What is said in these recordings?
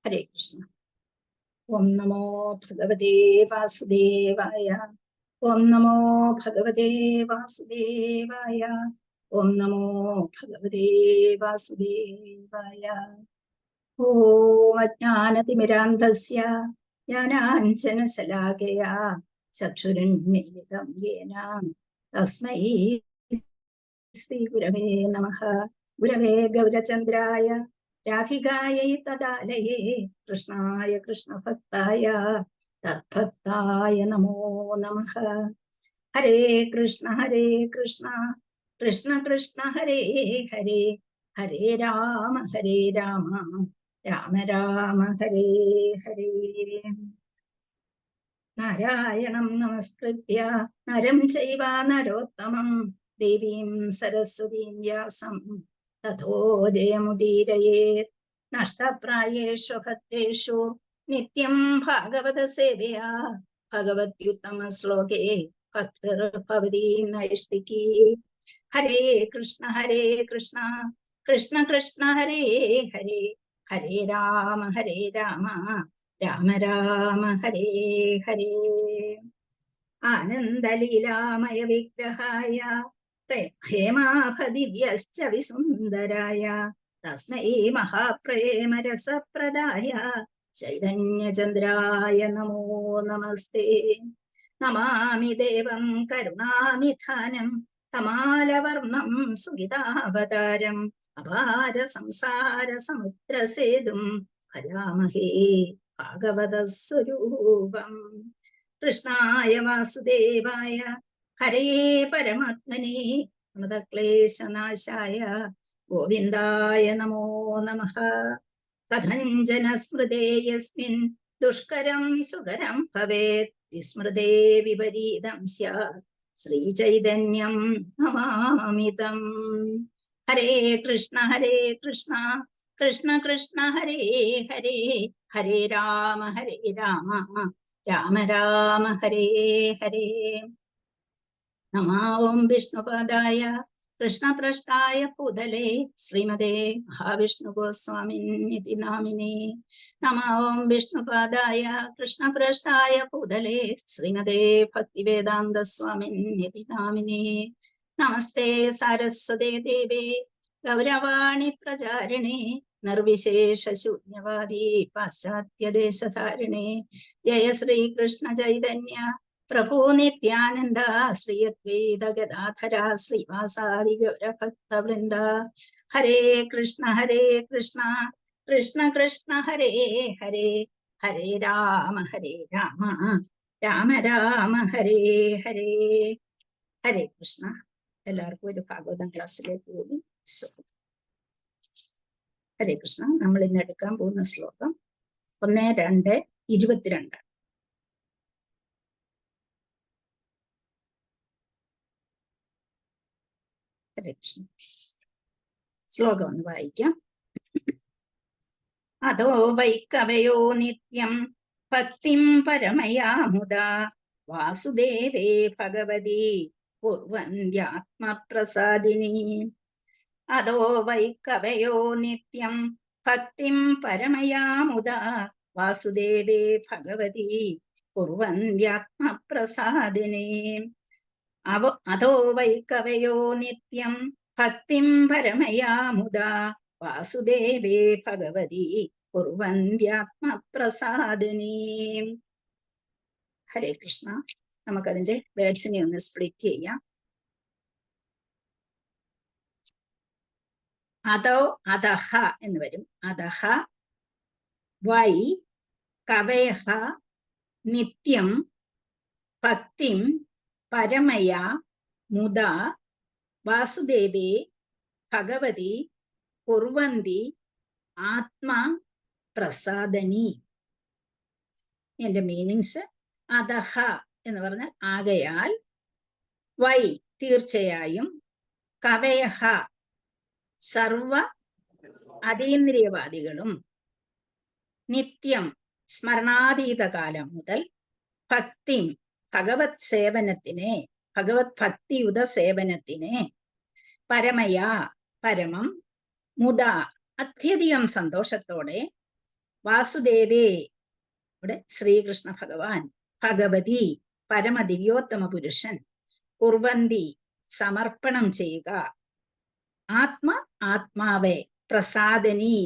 ഹരേ കൃഷ്ണ. ഓം നമോ ഭഗവതേ വാസുദേവായ. ഓം നമോ ഭഗവതേ വാസുദേവായ. ഓം നമോ ഭഗവതേ വാസുദേവായ. ഓം അജ്ഞാനതിമിരാന്ധസ്യ ജ്ഞാനാഞ്ജനശലാകയാ ചക്ഷുരുന്മിലിതം യേന തസ്മൈ ശ്രീ ഗുരവേ നമഃ. ഗുരവേ ഗൗരചന്ദ്രായ രാധികായൈ തദാലയേ കൃഷ്ണായ കൃഷ്ണഭക്തായ തദ്ഭക്തായ നമോ നമഃ. ഹരേ കൃഷ്ണ കൃഷ്ണ കൃഷ്ണ ഹരേ ഹരേ, ഹരേ രാമ രാമ രാമ ഹരേ ഹരേ. നാരായണം നമസ്കൃത്യ നരം ചൈവ നരോത്തമം ദേവീം സരസ്വതീം വ്യാസം തതോ ജയമുദീരയേത്. നഷ്ടപ്രായേഷു ഭദ്രേഷു നിത്യം ഭാഗവത സേവയാ ഭഗവത്യുത്തമ ശ്ലോകേ ഭക്തിർ ഭവതി നൈഷ്ഠികീ. ഹരേ കൃഷ്ണ കൃഷ്ണ കൃഷ്ണ ഹരേ ഹരേ, ഹരേ രാമ രാമ രാമ ഹരേ ഹരേ. ആനന്ദലീലാമയ വിഗ്രഹായ ഹേമാഭദിവ്യശ്ച വിസുന്ദരായ തസ്മൈ മഹാപ്രേമരസപ്രദായ ചൈതന്യചന്ദ്രായ നമോ നമസ്തേ. നമാമി ദേവം കരുണാനിധാനം കമാലവർണം സുഗിതാവതാരം അപാര സംസാര സമുദ്രസേതും ഭജാമഹേ ഭാഗവത സ്വരൂപം. കൃഷ്ണായ വാസുദേവായ ഹരേ പരമാത്മനേ മൃതക്ലേശനാശായ ഗോവിന്ദായ നമോ നമഃ. കഥഞ്ജന സ്മൃതേ യസ്മിൻ ദുഷ്കരം സുകരം ഭവേത് വിസ്മൃതേ വിപരീതം സ്യാത് ശ്രീചൈതന്യം നമാമിതം. ഹരേ കൃഷ്ണ കൃഷ്ണ കൃഷ്ണ ഹരേ ഹരേ, ഹരേ രാമ രാമ രാമ ഹരേ ഹരേ. നമോ ഓം വിഷ്ണുപാദായ കൃഷ്ണപ്രഷ്ടായ പൂതലേ ശ്രീമതേ മഹാവിഷ്ണു ഗോസ്വാമിനിതി നാമിനേ. നമോ ഓം വിഷ്ണുപാദായ കൃഷ്ണപ്രഷ്ടായ പൂതലേ ശ്രീമതേ ഭക്തിവേദാന്ത സ്വാമിനിതി നാമിനേ. നമസ്തേ സാരസ്വതേ ദേവേ ഗൗരവാണി പ്രചാരിണേ നിർവിശേഷ ശൂന്യവാദി പാശ്ചാത്യദേശധാരിണേ. ജയ ശ്രീകൃഷ്ണ ചൈതന്യ പ്രഭു നിത്യാനന്ദ ശ്രീ അദ്വൈത ഗദാധര ശ്രീവാസാദി ഗൗരഭക്തവൃന്ദ. ഹരേ കൃഷ്ണ കൃഷ്ണ കൃഷ്ണ ഹരേ ഹരേ, ഹരേ രാമ രാമ രാമ ഹരേ ഹരേ. ഹരേ കൃഷ്ണ. എല്ലാവർക്കും ഒരു ഭാഗവതം ക്ലാസ്സിലേക്ക് കൂടി സ്വാഗതം. ഹരേ കൃഷ്ണ. നമ്മൾ ഇന്ന് എടുക്കാൻ പോകുന്ന ശ്ലോകം 1-2-22. ഹരേ കൃഷ്ണ. ശ്ലോകം ഒന്ന് വായിക്കാം. അതോ വൈക്കവയോ നിത്യം ഭക്തിം പരമയാമുദാ വാസുദേവേ ഭഗവതി കുർവന്ത്യാത്മപ്രസാദിനി. അതോ വൈക്കവയോ നിത്യം ഭക്തിം പരമയാമുദാ വാസുദേവേ ഭഗവതി കുർവന്ത്യാത്മപ്രസാദിനി. അതോ വൈക്കവയോ നിത്യം ഭക്തിം പരമയാമുദാ വാസുദേവേ ഭഗവതി കുർവന്ത്യാത്മപ്രസാദിനി. ഹരേ കൃഷ്ണ. നമുക്കതിന്റെ വേർഡ്സിനെ ഒന്ന് സ്പ്ലിറ്റ് ചെയ്യാം. അതോ അധഹ എന്ന് വരും. അധഹ വൈ കവയഹ നിത്യം ഭക്തിം പരമയ മുദ വാസുദേവേ ഭഗവതി കുർവന്തി ആത്മാ പ്രസാദനി. എന്റെ മീനിങ്സ്: അധഹ എന്ന് പറഞ്ഞാൽ ആകയാൽ, വൈ തീർച്ചയായും, കവയഹ സർവ അതീന്ദ്രിയവാദികളും, നിത്യം സ്മരണാതീത കാലം മുതൽ, ഭക്തി ഭഗവത് സേവനത്തിനെ, ഭഗവത് ഭക്തിയുത സേവനത്തിനെ, പരമയ പരമം, മുദ അത്യധികം സന്തോഷത്തോടെ, വാസുദേവേ, ഇവിടെ ശ്രീകൃഷ്ണ ഭഗവാൻ, ഭഗവതി പരമദിവ്യോത്തമ പുരുഷൻ, കുർവന്തി സമർപ്പണം ചെയ്യുക, ആത്മാവെ പ്രസാദനീ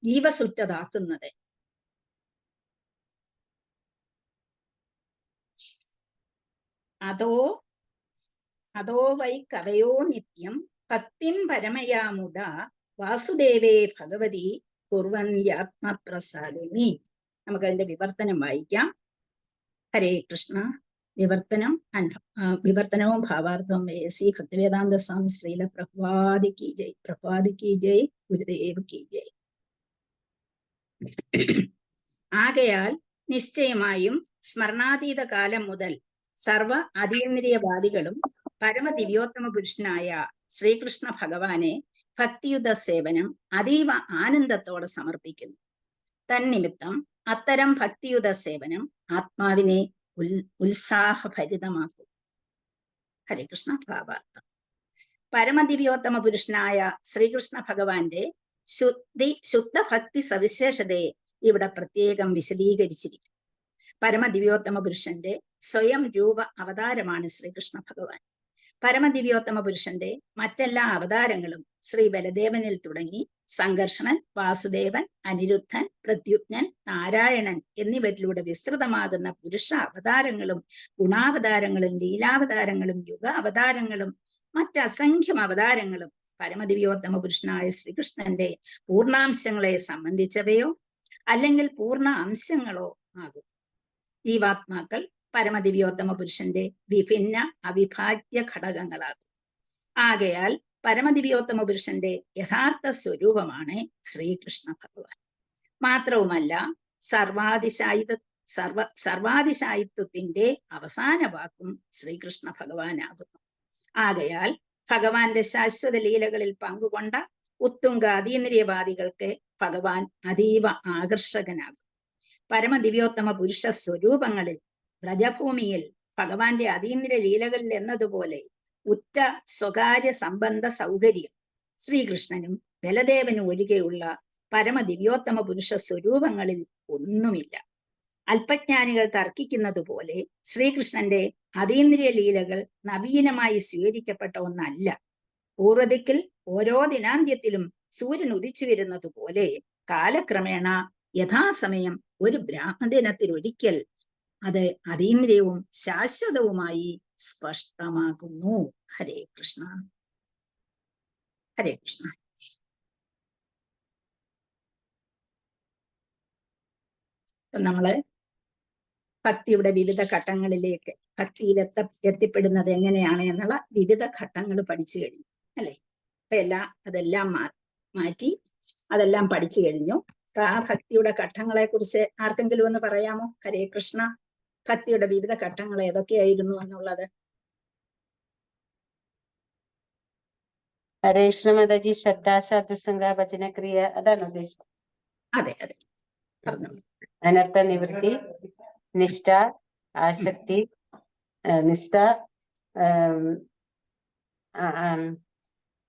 ജീവസുറ്റതാക്കുന്നത്, അതോ വൈ കവയോ നിത്യം ഭക്തിം പരമയാമുദ വാസുദേവേ ഭഗവതി കുർവന്യാത്മപ്രസാദിനി. നമുക്കതിന്റെ വിവർത്തനം വായിക്കാം. ഹരേ കൃഷ്ണ. വിവർത്തനവും ഭാവാർത്ഥവും ശ്രീ ഭക്തിവേദാന്ത സ്വാമി ശ്രീല പ്രഭുപാദി കി ജയ്. പ്രഭുപാദി കി ജയ്. ഗുരുദേവ് കി ജയ്. ആകയാൽ നിശ്ചയമായും സ്മരണാതീത കാലം മുതൽ സർവ അതീന്ദ്രിയവാദികളും പരമദിവ്യോത്തമ പുരുഷനായ ശ്രീകൃഷ്ണ ഭഗവാനെ ഭക്തിയുത സേവനം അതീവ ആനന്ദത്തോടെ സമർപ്പിക്കുന്നു. തന്നിമിത്തം അത്തരം ഭക്തിയുത സേവനം ആത്മാവിനെ ഉത്സാഹഭരിതമാക്കും. ഹരികൃഷ്ണ ഭാവാർത്ഥം. പരമദിവ്യോത്തമ പുരുഷനായ ശ്രീകൃഷ്ണ ഭഗവാന്റെ ശുദ്ധ ഭക്തി സവിശേഷതയെ ഇവിടെ പ്രത്യേകം വിശദീകരിച്ചിരിക്കുന്നു. പരമദിവ്യോത്തമ പുരുഷന്റെ സ്വയം രൂപ അവതാരമാണ് ശ്രീകൃഷ്ണ ഭഗവാൻ. പരമദിവ്യോത്തമ പുരുഷന്റെ മറ്റെല്ലാ അവതാരങ്ങളും ശ്രീ ബലദേവനിൽ തുടങ്ങി സംഘർഷണൻ, വാസുദേവൻ, അനിരുദ്ധൻ, പ്രദ്യുമ്നൻ, നാരായണൻ എന്നിവരിലൂടെ വിസ്തൃതമാകുന്ന പുരുഷ അവതാരങ്ങളും ഗുണാവതാരങ്ങളും ലീലാവതാരങ്ങളും യുഗ അവതാരങ്ങളും മറ്റസംഖ്യം അവതാരങ്ങളും പരമദിവ്യോത്തമ പുരുഷനായ ശ്രീകൃഷ്ണന്റെ പൂർണ്ണാംശങ്ങളെ സംബന്ധിച്ചവയോ അല്ലെങ്കിൽ പൂർണ്ണ അംശങ്ങളോ ആകും. ജീവാത്മാക്കൾ പരമദിവ്യോത്തമ പുരുഷന്റെ വിഭിന്ന അവിഭാജ്യ ഘടകങ്ങളാകും. ആകയാൽ പരമദിവ്യോത്തമ പുരുഷന്റെ യഥാർത്ഥ സ്വരൂപമാണ് ശ്രീകൃഷ്ണ ഭഗവാൻ. മാത്രവുമല്ല, സർവാതിശായിത്വത്തിന്റെ അവസാന വാക്കും ശ്രീകൃഷ്ണ ഭഗവാനാകുന്നു. ആകയാൽ ഭഗവാന്റെ ശാശ്വത ലീലകളിൽ പങ്കുകൊണ്ട ഉത്തുംഗ അതീന്ദ്രിയവാദികൾക്ക് ഭഗവാൻ അതീവ ആകർഷകനാകും. പരമദിവ്യോത്തമ പുരുഷ സ്വരൂപങ്ങളിൽ വ്രജഭൂമിയിൽ ഭഗവാന്റെ അതീന്ദ്രിയ ലീലകളിൽ എന്നതുപോലെ ഉറ്റ സ്വകാര്യ സംബന്ധ സൗകര്യം ശ്രീകൃഷ്ണനും ബലദേവനും ഒഴികെയുള്ള പരമദിവ്യോത്തമ പുരുഷ സ്വരൂപങ്ങളിൽ ഒന്നുമില്ല. അല്പജ്ഞാനികൾ തർക്കിക്കുന്നത് പോലെ ശ്രീകൃഷ്ണന്റെ അതീന്ദ്രിയ ലീലകൾ നവീനമായി സ്വീകരിക്കപ്പെട്ട ഒന്നല്ല. പൂർവദിക്കിൽ ഓരോ ദിനാന്ത്യത്തിലും സൂര്യൻ ഉദിച്ചു വരുന്നത് പോലെ കാലക്രമേണ യഥാസമയം ഒരു ബ്രാഹ്മദിനത്തിൽ ഒരിക്കൽ അത് അതീന്ദ്രിയവും ശാശ്വതവുമായി സ്പഷ്ടമാകുന്നു. ഹരേ കൃഷ്ണ. ഹരേ കൃഷ്ണ. നമ്മള് ഭക്തിയുടെ വിവിധ ഘട്ടങ്ങളിലേക്ക്, ഭക്തിയിൽ എത്തിപ്പെടുന്നത് എങ്ങനെയാണ് എന്നുള്ള വിവിധ ഘട്ടങ്ങൾ പഠിച്ചു കഴിഞ്ഞു അല്ലെ. അപ്പൊ അതെല്ലാം മാറ്റി അതെല്ലാം പഠിച്ചു കഴിഞ്ഞു. ആ ഭക്തിയുടെ ഘട്ടങ്ങളെ കുറിച്ച് ആർക്കെങ്കിലും ഒന്ന് പറയാമോ? ഹരേ കൃഷ്ണ. ഭക്തിയുടെ വിവിധ ഘട്ടങ്ങൾ ഏതൊക്കെയായിരുന്നു എന്നുള്ളത്. ഹരേ കൃഷ്ണ മാതാജി. ശ്രദ്ധ, സാധുസംഗ, ഭജനക്രിയ, അതാണ് ഉദ്ദേശിച്ചത്. അതെ അതെ, പറഞ്ഞു. അനർത്ഥ നിവൃത്തി, നിഷ്ഠ, ആസക്തി, നിഷ്ഠ,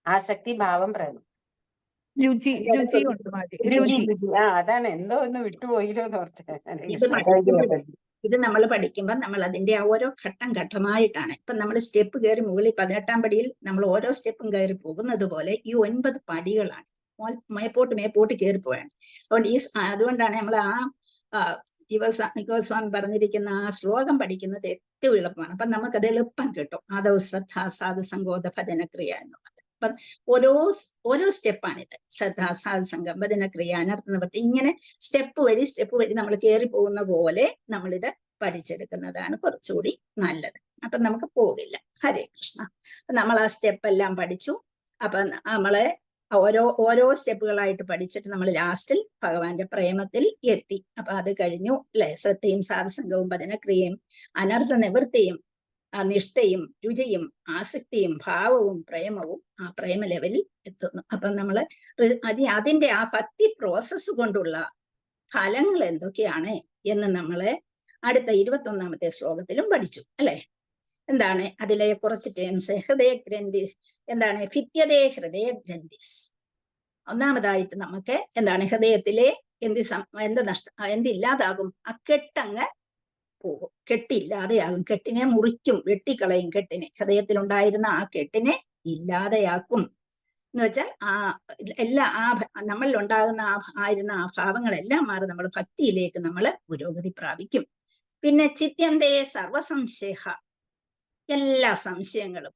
ആസക്തി, ഭാവം, പ്രേമം, രുചി. അതാണ് എന്തോ ഒന്ന് വിട്ടുപോയില്ലോ എന്നോർത്ത്. ഇത് നമ്മൾ പഠിക്കുമ്പോൾ നമ്മൾ അതിന്റെ ഓരോ ഘട്ടമായിട്ടാണ്. ഇപ്പൊ നമ്മൾ സ്റ്റെപ്പ് കയറി മുകളിൽ 18ാം പടിയിൽ നമ്മൾ ഓരോ സ്റ്റെപ്പും കയറി പോകുന്നത് പോലെ ഈ 9 പടികളാണ്. മേപ്പോട്ട് കയറി പോവാണ്. അതുകൊണ്ടാണ് നമ്മൾ ഗോസ്വാമി പറഞ്ഞിരിക്കുന്ന ആ ശ്ലോകം പഠിക്കുന്നത് ഏറ്റവും എളുപ്പമാണ്. അപ്പൊ നമുക്കത് എളുപ്പം കിട്ടും. ആദൗ ശ്രദ്ധ, സാധുസംഗോധ, ഭജനക്രിയ എന്നുള്ളത്. അപ്പം ഓരോ സ്റ്റെപ്പാണിത്. ശ്രദ്ധ, സാധുസംഗം, ഭജനക്രിയ, അനർത്ഥ നിവൃത്തി, ഇങ്ങനെ സ്റ്റെപ്പ് വഴി നമ്മൾ കയറി പോകുന്ന പോലെ നമ്മളിത് പഠിച്ചെടുക്കുന്നതാണ് കുറച്ചുകൂടി നല്ലത്. അപ്പൊ നമുക്ക് പോകില്ല. ഹരേ കൃഷ്ണ. നമ്മൾ ആ സ്റ്റെപ്പ് എല്ലാം പഠിച്ചു. അപ്പൊ നമ്മള് ഓരോ സ്റ്റെപ്പുകളായിട്ട് പഠിച്ചിട്ട് നമ്മൾ ലാസ്റ്റിൽ ഭഗവാന്റെ പ്രേമത്തിൽ എത്തി. അപ്പൊ അത് കഴിഞ്ഞു അല്ലെ. ശ്രദ്ധയും സാധുസംഗവും ഭജനക്രിയയും അനർത്ഥ നിവൃത്തിയും നിഷ്ഠയും രുചിയും ആസക്തിയും ഭാവവും പ്രേമവും ആ പ്രേമ ലെവലിൽ എത്തുന്നു. അപ്പൊ നമ്മള് അതിന്റെ ആ ഭക്തി പ്രോസസ് കൊണ്ടുള്ള ഫലങ്ങൾ എന്തൊക്കെയാണ് എന്ന് നമ്മള് അടുത്ത 21ാമത്തെ ശ്ലോകത്തിലും പഠിച്ചു അല്ലെ. എന്താണ് അതിലെ കുറച്ച് ടേംസ്? ഹൃദയഗ്രന്ഥി എന്താണ്? ഭിത്യതേ ഹൃദയഗ്രന്ഥിസ്. ഒന്നാമതായിട്ട് നമുക്ക് എന്താണ്? ഹൃദയത്തിലെ എന്തില്ലാതാകും? ആ കെട്ടങ്ങ് പോകും, കെട്ടില്ലാതെയാകും, കെട്ടിനെ മുറിക്കും, വെട്ടിക്കളയും, കെട്ടിനെ, ഹൃദയത്തിലുണ്ടായിരുന്ന ആ കെട്ടിനെ ഇല്ലാതെയാക്കും എന്ന് വെച്ചാൽ എല്ലാ നമ്മളിൽ ഉണ്ടാകുന്ന ആയിരുന്ന ആ ഭാവങ്ങളെല്ലാം മാറി നമ്മൾ ഭക്തിയിലേക്ക് നമ്മൾ പുരോഗതി പ്രാപിക്കും. പിന്നെ ചിത്യന്തേ സർവസംശയ, എല്ലാ സംശയങ്ങളും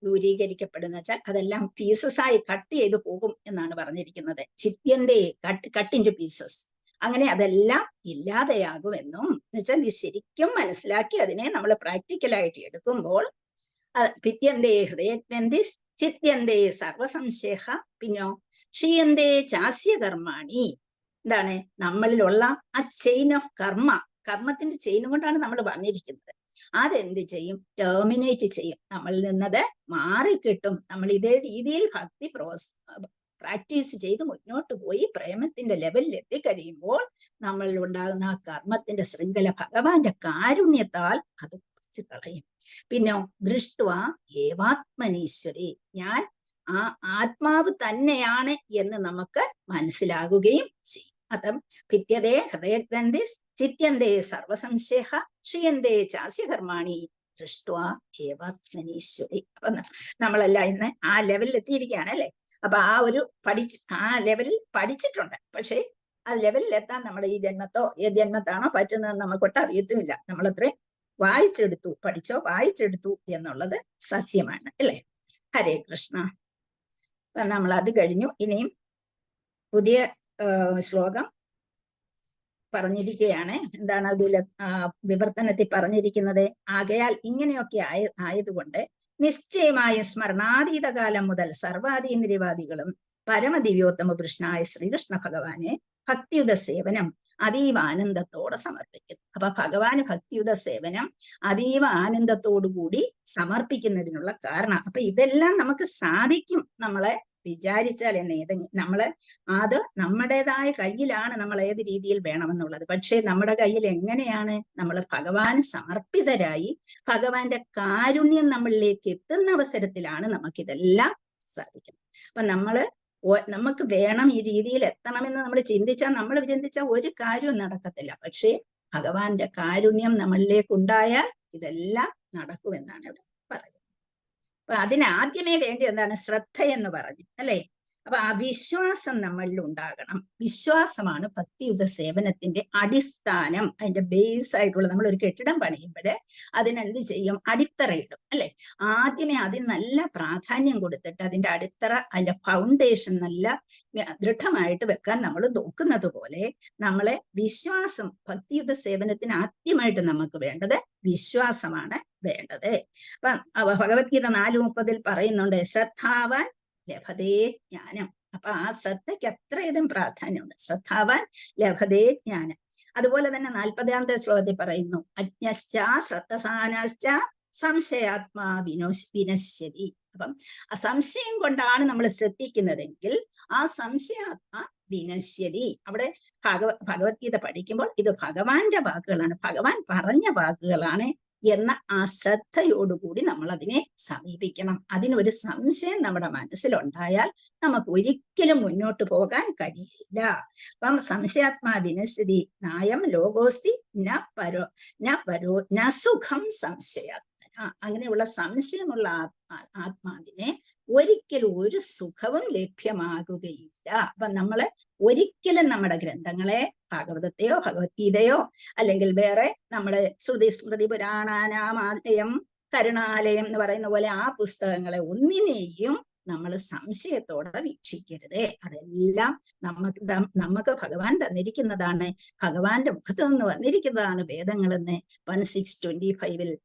ദൂരീകരിക്കപ്പെടുന്ന വെച്ചാൽ അതെല്ലാം പീസസായി കട്ട് ചെയ്ത് പോകും എന്നാണ് പറഞ്ഞിരിക്കുന്നത്. ചിത്യന്തേ, കട്ടിന്റെ പീസസ്, അങ്ങനെ അതെല്ലാം ഇല്ലാതെയാകുമെന്നും എന്നുവെച്ചാൽ നീ ശരിക്കും മനസ്സിലാക്കി അതിനെ നമ്മൾ പ്രാക്ടിക്കലായിട്ട് എടുക്കുമ്പോൾ ഭിത്യന്തേ ഹൃദയഗ്രന്ഥി ചിത്യന്തേ സർവസംശയ, പിന്നോ ക്ഷീയന്തേ ചാസ്യ കർമാണി, എന്താണ് നമ്മളിലുള്ള ആ ചെയിൻ ഓഫ് കർമ്മത്തിന്റെ ചെയിൻ കൊണ്ടാണ് നമ്മൾ വന്നിരിക്കുന്നത്. അതെന്ത് ചെയ്യും? ടെർമിനേറ്റ് ചെയ്യും, നമ്മളിൽ നിന്നത് മാറിക്കിട്ടും. നമ്മൾ ഇതേ രീതിയിൽ ഭക്തി പ്രാക്ടീസ് ചെയ്ത് മുന്നോട്ട് പോയി പ്രേമത്തിന്റെ ലെവലിൽ എത്തിക്കഴിയുമ്പോൾ നമ്മളിൽ ഉണ്ടാകുന്ന ആ കർമ്മത്തിന്റെ ശൃംഖല ഭഗവാന്റെ കാരുണ്യത്താൽ അത് കളയും. പിന്നെ ദൃഷ്ട്വ ഏവാത്മനീശ്വരി, ഞാൻ ആ ആത്മാവ് തന്നെയാണ് എന്ന് നമുക്ക് മനസ്സിലാകുകയും ചെയ്യും. അതം ഭിത്യതേ ഹൃദയഗ്രന്ഥി ചിത്യന്തേ സർവസംശയ ക്ഷീയന്തേ ചാസ്യകർമാണി ദൃഷ്ട്വ ഏവാത്മനീശ്വരി. അപ്പൊ നമ്മളെല്ലാം ഇന്ന് ആ ലെവലിൽ എത്തിയിരിക്കുകയാണ് അല്ലെ. അപ്പൊ ആ ലെവലിൽ പഠിച്ചിട്ടുണ്ട്. പക്ഷെ ആ ലെവലിൽ എത്താൻ നമ്മുടെ ഈ ജന്മത്തോ ഏത് ജന്മത്താണോ പറ്റുന്നതെന്ന് നമുക്കൊട്ട് അറിയത്തുമില്ല. നമ്മളത്രയും വായിച്ചെടുത്തു എന്നുള്ളത് സത്യമാണ് അല്ലെ. ഹരേ കൃഷ്ണ. നമ്മൾ അത് കഴിഞ്ഞു. ഇനിയും പുതിയ ശ്ലോകം പറഞ്ഞിരിക്കുകയാണ്. എന്താണ് അതിൽ വിവർത്തനത്തിൽ പറഞ്ഞിരിക്കുന്നത്? ആകയാൽ ഇങ്ങനെയൊക്കെ ആയതുകൊണ്ട് നിശ്ചയമായ സ്മരണാതീത കാലം മുതൽ സർവാധീന്ദ്രിയവാദികളും പരമദിവ്യോത്തമ കൃഷ്ണായ ശ്രീകൃഷ്ണ ഭഗവാനെ ഭക്തിയുത സേവനം അതീവ ആനന്ദത്തോടെ സമർപ്പിക്കുന്നു. അപ്പൊ ഭഗവാന് ഭക്തിയുത സേവനം അതീവ ആനന്ദത്തോടുകൂടി സമർപ്പിക്കുന്നതിനുള്ള കാരണം, അപ്പൊ ഇതെല്ലാം നമുക്ക് സാധിക്കും നമ്മളെ വിചാരിച്ചാൽ അത് നമ്മുടേതായ കയ്യിലാണ്, നമ്മൾ ഏത് രീതിയിൽ വേണമെന്നുള്ളത്. പക്ഷെ നമ്മുടെ കയ്യിൽ എങ്ങനെയാണ് നമ്മൾ ഭഗവാൻ സമർപ്പിതരായി ഭഗവാന്റെ കാരുണ്യം നമ്മളിലേക്ക് എത്തുന്ന അവസരത്തിലാണ് നമുക്കിതെല്ലാം സാധിക്കുന്നത്. അപ്പൊ നമുക്ക് വേണം ഈ രീതിയിൽ എത്തണമെന്ന് നമ്മൾ ചിന്തിച്ചാൽ ഒരു കാര്യവും നടക്കത്തില്ല. പക്ഷേ ഭഗവാന്റെ കാരുണ്യം നമ്മളിലേക്ക് ഉണ്ടായാൽ ഇതെല്ലാം നടക്കുമെന്നാണ് ഇവിടെ പറയുന്നത്. അപ്പൊ അതിനാദ്യമേ വേണ്ടി എന്താണ്? ശ്രദ്ധ എന്ന് പറഞ്ഞു അല്ലെ. അപ്പൊ ആ വിശ്വാസം നമ്മളിൽ ഉണ്ടാകണം. വിശ്വാസമാണ് ഭക്തിയുത സേവനത്തിന്റെ അടിസ്ഥാനം. അതിന്റെ ബേസ് ആയിട്ടുള്ള നമ്മൾ ഒരു കെട്ടിടം പണിയുമ്പോൾ അതിനെന്ത് ചെയ്യും? അടിത്തറയിടും അല്ലെ. ആദ്യമേ അതിന് നല്ല പ്രാധാന്യം കൊടുത്തിട്ട് അതിന്റെ അടിത്തറ, അതിന്റെ ഫൗണ്ടേഷൻ നല്ല ദൃഢമായിട്ട് വെക്കാൻ നമ്മൾ നോക്കുന്നത് പോലെ നമ്മളെ വിശ്വാസം, ഭക്തിയുത സേവനത്തിന് ആദ്യമായിട്ട് നമുക്ക് വേണ്ടത് വിശ്വാസമാണ് വേണ്ടത്. അപ്പൊ ഭഗവത്ഗീത 4:30 പറയുന്നുണ്ട്, ശ്രദ്ധാവാൻ ലഭതേ ജ്ഞാനം. അപ്പൊ ആ ശ്രദ്ധയ്ക്ക് അത്രയധികം പ്രാധാന്യമുണ്ട്. ശ്രദ്ധാവാൻ ലഭതേ ജ്ഞാനം. അതുപോലെ തന്നെ 40ാമത്തെ ശ്ലോകത്തിൽ പറയുന്നു, അജ്ഞശ്ച ശ്രദ്ധസാനാശ്ച സംശയാത്മാ വിനശ്യതി. അപ്പം ആ സംശയം കൊണ്ടാണ് നമ്മൾ ശ്രദ്ധിക്കുന്നതെങ്കിൽ ആ സംശയാത്മാ വിനശ്യതി. അവിടെ ഭഗവത്ഗീത പഠിക്കുമ്പോൾ ഇത് ഭഗവാന്റെ വാക്കുകളാണ്, ഭഗവാൻ പറഞ്ഞ വാക്കുകളാണ് എന്ന ആ ശ്രദ്ധയോടുകൂടി നമ്മൾ അതിനെ സമീപിക്കണം. അതിനൊരു സംശയം നമ്മുടെ മനസ്സിലുണ്ടായാൽ നമുക്ക് ഒരിക്കലും മുന്നോട്ട് പോകാൻ കഴിയില്ല. അപ്പം സംശയാത്മാ വിനശ്യതി നായം ലോകോസ്തി ന പരോ ന സുഖം സംശയാത്മന. അങ്ങനെയുള്ള സംശയമുള്ള ആത്മാവിനെ ഒരിക്കലും ഒരു സുഖവും ലഭ്യമാകുകയില്ല. അപ്പൊ നമ്മള് ഒരിക്കലും നമ്മുടെ ഗ്രന്ഥങ്ങളെ, ഭാഗവതത്തെയോ ഭഗവത്ഗീതയോ അല്ലെങ്കിൽ വേറെ നമ്മുടെ ശ്രുതി സ്മൃതി പുരാണാനാമാലയം കരുണാലയം എന്ന് പറയുന്ന പോലെ ആ പുസ്തകങ്ങളെ ഒന്നിനെയും നമ്മൾ സംശയത്തോടെ വീക്ഷിക്കരുത്. അതെല്ലാം നമുക്ക് ഭഗവാൻ തന്നിരിക്കുന്നതാണ്, ഭഗവാന്റെ മുഖത്ത് നിന്ന് വന്നിരിക്കുന്നതാണ് വേദങ്ങളെന്ന് 1625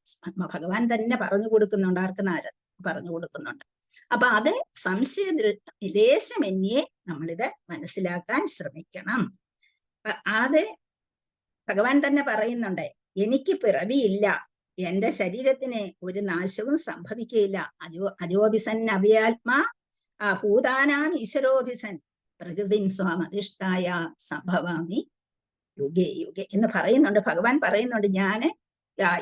ഭഗവാൻ തന്നെ പറഞ്ഞു കൊടുക്കുന്നുണ്ട്. ആർക്ക്? നാരദൻ പറഞ്ഞു കൊടുക്കുന്നുണ്ട്. അപ്പൊ അത് ലേശമന്യേ നമ്മളിത് മനസ്സിലാക്കാൻ ശ്രമിക്കണം. അത് ഭഗവാൻ തന്നെ പറയുന്നുണ്ട്, എനിക്ക് പിറവിയില്ല, എന്റെ ശരീരത്തിന് ഒരു നാശവും സംഭവിക്കുകയില്ല. അജോഭിസൻ അഭിയാത്മാ ഭൂതാനാം ഈശ്വരോഭിസൻ പ്രകൃതിം സ്വാമധിഷ്ഠായ സംഭവാമി യുഗേ യുഗേ എന്ന് പറയുന്നുണ്ട്. ഭഗവാൻ പറയുന്നുണ്ട്,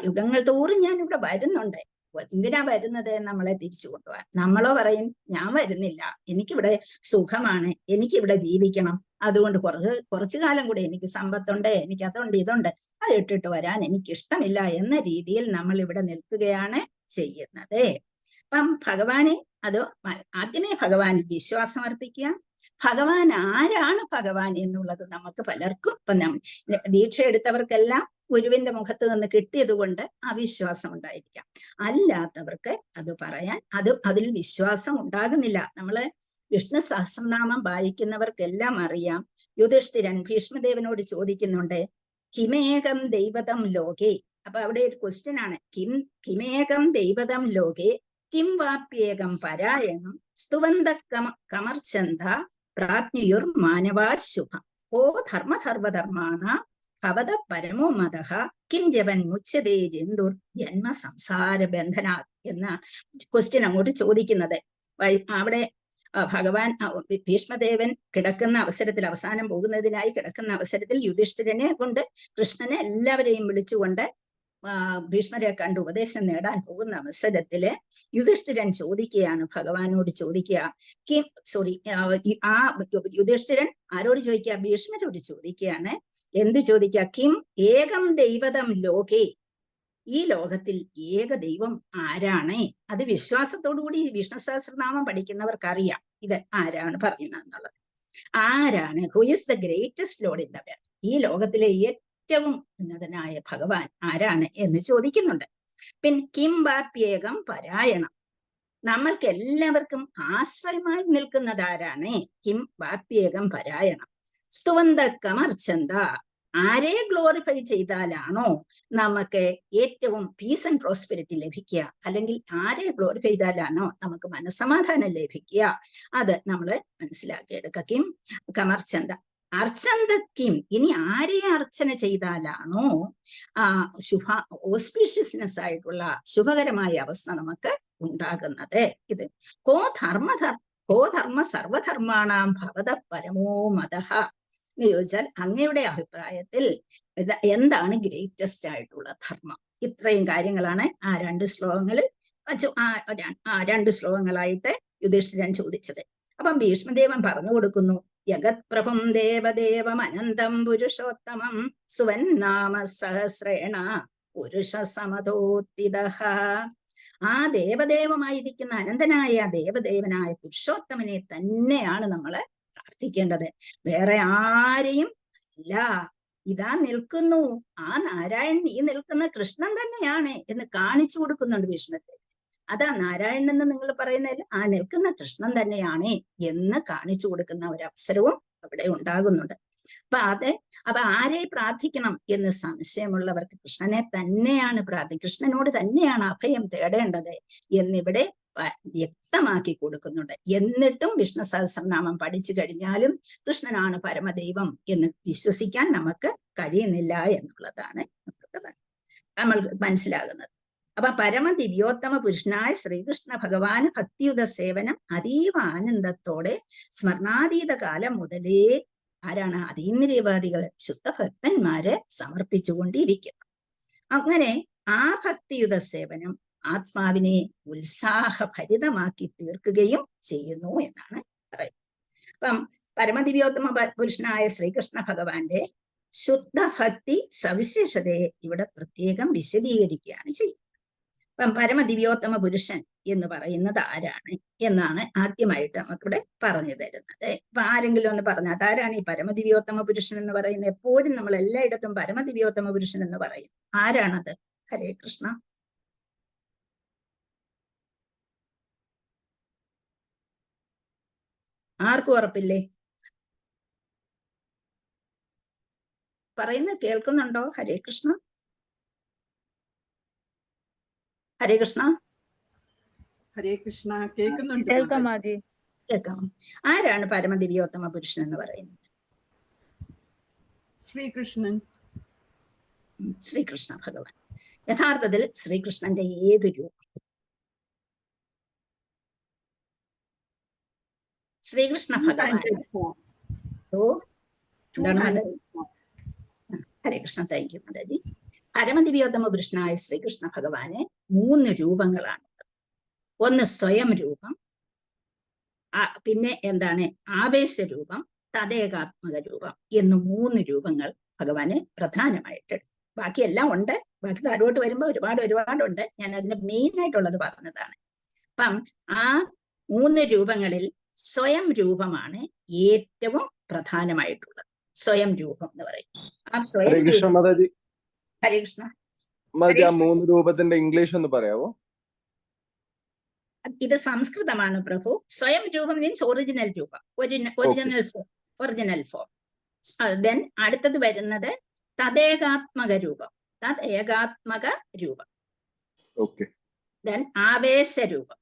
യുഗങ്ങൾ തോറും ഞാൻ ഇവിടെ വരുന്നുണ്ട്. എന്തിനാ വരുന്നത് നമ്മളെ തിരിച്ചു കൊണ്ടുപോകാൻ. നമ്മളോ പറയും ഞാൻ വരുന്നില്ല, എനിക്കിവിടെ സുഖമാണ്, എനിക്കിവിടെ ജീവിക്കണം, അതുകൊണ്ട് കുറച്ചു കാലം കൂടി എനിക്ക് സമ്പത്തുണ്ട്, എനിക്ക് അതുണ്ട് ഇതുണ്ട്, അത് ഇട്ടിട്ട് വരാൻ എനിക്ക് ഇഷ്ടമില്ല എന്ന രീതിയിൽ നമ്മൾ ഇവിടെ നിൽക്കുകയാണ് ചെയ്യുന്നത്. അപ്പം ഭഗവാനെ അത് ആദ്യമേ ഭഗവാനിൽ വിശ്വാസം അർപ്പിക്കുക. ഭഗവാൻ ആരാണ് ഭഗവാൻ എന്നുള്ളത് നമുക്ക് പലർക്കും ഇപ്പം ദീക്ഷ എടുത്തവർക്കെല്ലാം ഗുരുവിന്റെ മുഖത്ത് നിന്ന് കിട്ടിയത് കൊണ്ട് അവിശ്വാസം ഉണ്ടായിരിക്കാം. അല്ലാത്തവർക്ക് അത് പറയാൻ അതിൽ വിശ്വാസം ഉണ്ടാകുന്നില്ല. നമ്മള് വിഷ്ണു സഹസ്രനാമം വായിക്കുന്നവർക്കെല്ലാം അറിയാം, യുധിഷ്ഠിരൻ ഭീഷ്മദേവനോട് ചോദിക്കുന്നുണ്ട്, കിമേകം ദൈവതം ലോകേ. അപ്പൊ അവിടെ ഒരു ക്വസ്റ്റ്യൻ ആണ്, കിമേകം ദൈവതം ലോകേ കിം വാപ്യേകം പരായണം സ്തുവന്ത കമർച്ചന്ത പ്രാജ്ഞുർ മാനവാ ശുഭം ഓ ധർമ്മധർമ്മധർമാണ ഭവത പരമോ മതഃ കിം ജവൻ മുച്യതേ ജന്തുർ ജന്മ സംസാര ബന്ധനാ എന്ന ക്വസ്റ്റ്യൻ അങ്ങോട്ട് ചോദിക്കുന്നത്. അവിടെ ഭഗവാൻ ഭീഷ്മദേവൻ കിടക്കുന്ന അവസരത്തിൽ, അവസാനം പോകുന്നതിനായി കിടക്കുന്ന അവസരത്തിൽ യുധിഷ്ഠിരനെ കൊണ്ട് കൃഷ്ണനെ എല്ലാവരെയും വിളിച്ചുകൊണ്ട് ഭീഷ്മരെ കണ്ട് ഉപദേശം നേടാൻ പോകുന്ന അവസരത്തില് യുധിഷ്ഠിരൻ ചോദിക്കുകയാണ്, ഭഗവാനോട് ചോദിക്കുക, ആ യുധിഷ്ഠിരൻ ആരോട് ചോദിക്കുക? ഭീഷ്മരോട് ചോദിക്കുകയാണ്. എന്തു ചോദിക്കുക? കിം ഏകം ദൈവതം ലോകേ, ഈ ലോകത്തിൽ ഏക ദൈവം ആരാണ്? അത് വിശ്വാസത്തോടുകൂടി വിഷ്ണു സഹസ്രനാമം പഠിക്കുന്നവർക്കറിയാം ഇത് ആരാണ് പറയുന്നത് എന്നുള്ളത്. ആരാണ്? Who is the greatest Lord in the world? ഈ ലോകത്തിലെ ഏറ്റവും ഉന്നതനായ ഭഗവാൻ ആരാണ് എന്ന് ചോദിക്കുന്നുണ്ട്. പിന്നെ കിം വാപ്യേകം പരായണം, നമ്മൾക്ക് എല്ലാവർക്കും ആശ്രയമായി നിൽക്കുന്നത് ആരാണ്? കിം വാപ്യേകം പരായണം സ്തുവന്ത കമർച്ചന്ത, ആരെ ഗ്ലോറിഫൈ ചെയ്താലാണോ നമുക്ക് ഏറ്റവും പീസ് ആൻഡ് പ്രോസ്പെരിറ്റി ലഭിക്കുക, അല്ലെങ്കിൽ ആരെ ഗ്ലോറിഫൈ ചെയ്താലാണോ നമുക്ക് മനസ്സമാധാനം ലഭിക്കുക, അത് നമ്മൾ മനസ്സിലാക്കിയെടുക്കുക. കിം കമർച്ചന്ത അർച്ചന്ത കിം, ഇനി ആരെ അർച്ചന ചെയ്താലാണോ ഓസ്പീഷ്യസ്നെസ് ആയിട്ടുള്ള ശുഭകരമായ അവസ്ഥ നമുക്ക് ഉണ്ടാകുന്നത്. ഇത് കോ ധർമ്മ സർവധർമാണാം ഭവത പരമോ മതഃ എന്ന് ചോദിച്ചാൽ അങ്ങയുടെ അഭിപ്രായത്തിൽ എന്താണ് ഗ്രേറ്റസ്റ്റ് ആയിട്ടുള്ള ധർമ്മം? ഇത്രയും കാര്യങ്ങളാണ് ആ രണ്ട് ശ്ലോകങ്ങളായിട്ട് യുധിഷ്ഠിരൻ ചോദിച്ചത്. അപ്പം ഭീഷ്മദേവൻ പറഞ്ഞു കൊടുക്കുന്നു, ജഗത് പ്രഭും ദേവദേവം അനന്തം പുരുഷോത്തമം സുവന്നാമ സഹസ്രേണ പുരുഷ സമതോത്തിതഃ. ആ ദേവദേവമായിരിക്കുന്ന അനന്തനായ ദേവദേവനായ പുരുഷോത്തമനെ തന്നെയാണ് നമ്മള് പ്രാർത്ഥിക്കേണ്ടത്, വേറെ ആരെയും അല്ല. ഇതാ നിൽക്കുന്നു ആ നാരായണൻ, ഈ നിൽക്കുന്ന കൃഷ്ണൻ തന്നെയാണ് എന്ന് കാണിച്ചു കൊടുക്കുന്നുണ്ട് വിഷ്ണുദേവൻ. അതാ നാരായണൻ എന്ന് നിങ്ങൾ പറയുന്നതിൽ ആ നിൽക്കുന്ന കൃഷ്ണൻ തന്നെയാണ് എന്ന് കാണിച്ചു കൊടുക്കുന്ന ഒരു അവസരവും അവിടെ ഉണ്ടാകുന്നുണ്ട്. അപ്പൊ ആരെ പ്രാർത്ഥിക്കണം എന്ന് സംശയമുള്ളവർക്ക് കൃഷ്ണനെ തന്നെയാണ് കൃഷ്ണനോട് തന്നെയാണ് അഭയം തേടേണ്ടത് എന്നിവിടെ വ്യക്തമാക്കി കൊടുക്കുന്നുണ്ട്. എന്നിട്ടും വിഷ്ണു സഹസ്രനാമം പഠിച്ചു കഴിഞ്ഞാലും കൃഷ്ണനാണ് പരമദൈവം എന്ന് വിശ്വസിക്കാൻ നമുക്ക് കഴിയുന്നില്ല എന്നുള്ളതാണ് നമ്മൾ മനസ്സിലാകുന്നത്. അപ്പൊ പരമദിവ്യോത്തമ പുരുഷനായ ശ്രീകൃഷ്ണ ഭഗവാന് ഭക്തിയുത സേവനം അതീവ ആനന്ദത്തോടെ സ്മരണാതീത കാലം മുതലേ ആരാണ്? അതീന്ദ്രിയവാദികള് ശുദ്ധഭക്തന്മാരെ സമർപ്പിച്ചുകൊണ്ടിരിക്കുന്നു. അങ്ങനെ ആ ഭക്തിയുത സേവനം ആത്മാവിനെ ഉത്സാഹഭരിതമാക്കി തീർക്കുകയും ചെയ്യുന്നു എന്നാണ് പറയുന്നത്. അപ്പം പരമദിവ്യോത്തമ പുരുഷനായ ശ്രീകൃഷ്ണ ഭഗവാന്റെ ശുദ്ധഭക്തി സവിശേഷതയെ ഇവിടെ പ്രത്യേകം വിശദീകരിക്കുകയാണ് ചെയ്യുന്നത്. അപ്പം പരമദിവ്യോത്തമ പുരുഷൻ എന്ന് പറയുന്നത് ആരാണ് എന്നാണ് ആദ്യമായിട്ട് നമുക്കിവിടെ പറഞ്ഞു തരുന്നത്. അപ്പൊ ആരെങ്കിലും ഒന്ന് പറഞ്ഞാട്ട്, ആരാണ് ഈ പരമദിവ്യോത്തമ പുരുഷൻ എന്ന് പറയുന്നത്? എപ്പോഴും നമ്മൾ എല്ലായിടത്തും പരമദിവ്യോത്തമ പുരുഷൻ എന്ന് പറയും. ആരാണത്? ഹരേ കൃഷ്ണ. ആർക്കും ഉറപ്പില്ലേ? പറയുന്നത് കേൾക്കുന്നുണ്ടോ? ഹരേ കൃഷ്ണ. ഹരേ കൃഷ്ണ. ഹരേ കൃഷ്ണ. കേൾക്കുന്നുണ്ട്. കേൾക്കാം. ആരാണ് പരമദിവ്യോത്തമ പുരുഷൻ എന്ന് പറയുന്നത്? ശ്രീകൃഷ്ണൻ. ശ്രീകൃഷ്ണ ഭഗവാൻ. യഥാർത്ഥത്തിൽ ശ്രീകൃഷ്ണന്റെ ഏത് രൂപം? ശ്രീകൃഷ്ണ ഭഗവാൻ എന്താണ്? ഹരേ കൃഷ്ണ. താങ്ക് യു മാതാജി. പരമദിവ്യോത്തമ പുരുഷനായ ശ്രീകൃഷ്ണ ഭഗവാന് 3 രൂപങ്ങളാണ്. ഒന്ന് സ്വയം രൂപം, പിന്നെ എന്താണ് ആവേശരൂപം, തദേകാത്മക രൂപം എന്ന് 3 രൂപങ്ങൾ ഭഗവാന് പ്രധാനമായിട്ട്. ബാക്കിയെല്ലാം ഉണ്ട്, ബാക്കി താഴോട്ട് വരുമ്പോൾ ഒരുപാടുണ്ട്. ഞാൻ അതിന്റെ മെയിൻ ആയിട്ടുള്ളത് പറഞ്ഞതാണ്. അപ്പം ആ 3 രൂപങ്ങളിൽ സ്വയം രൂപമാണ് ഏറ്റവും പ്രധാനമായിട്ടുള്ളത്. സ്വയം രൂപം എന്ന് പറയും. ആ സ്വയം രൂപം. ഹരേ കൃഷ്ണ. 3 രൂപത്തിന്റെ ഇംഗ്ലീഷ് ഒന്ന് പറയാവോ? ഇത് സംസ്കൃതമാണ് പ്രഭു. സ്വയം രൂപം മീൻസ് ഒറിജിനൽ രൂപം, ഒറിജിനൽ ഫോം. ദെൻ അടുത്തത് വരുന്നത് തദേകാത്മക രൂപം. ദെൻ ആവേശ രൂപം.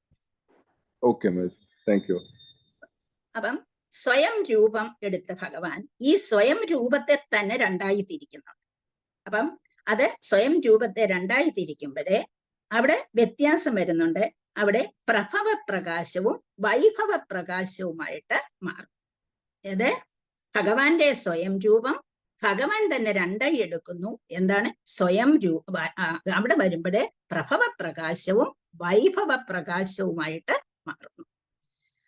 അപ്പം സ്വയം രൂപം എടുത്ത ഭഗവാൻ ഈ സ്വയം രൂപത്തെ തന്നെ 2ആയി തിരിക്കുന്നുണ്ട്. അപ്പം അത് സ്വയം രൂപത്തെ 2ആയി തിരിക്കുമ്പോഴേ അവിടെ വ്യത്യാസം വരുന്നുണ്ട്. അവിടെ പ്രഭവ പ്രകാശവും വൈഭവ പ്രകാശവുമായിട്ട് മാറും. അതായത് ഭഗവാന്റെ സ്വയം രൂപം ഭഗവാൻ തന്നെ 2ആയി എടുക്കുന്നു. എന്താണ് സ്വയം രൂപ? അവിടെ വരുമ്പോഴേ പ്രഭവ പ്രകാശവും വൈഭവ പ്രകാശവുമായിട്ട് മാറുന്നു.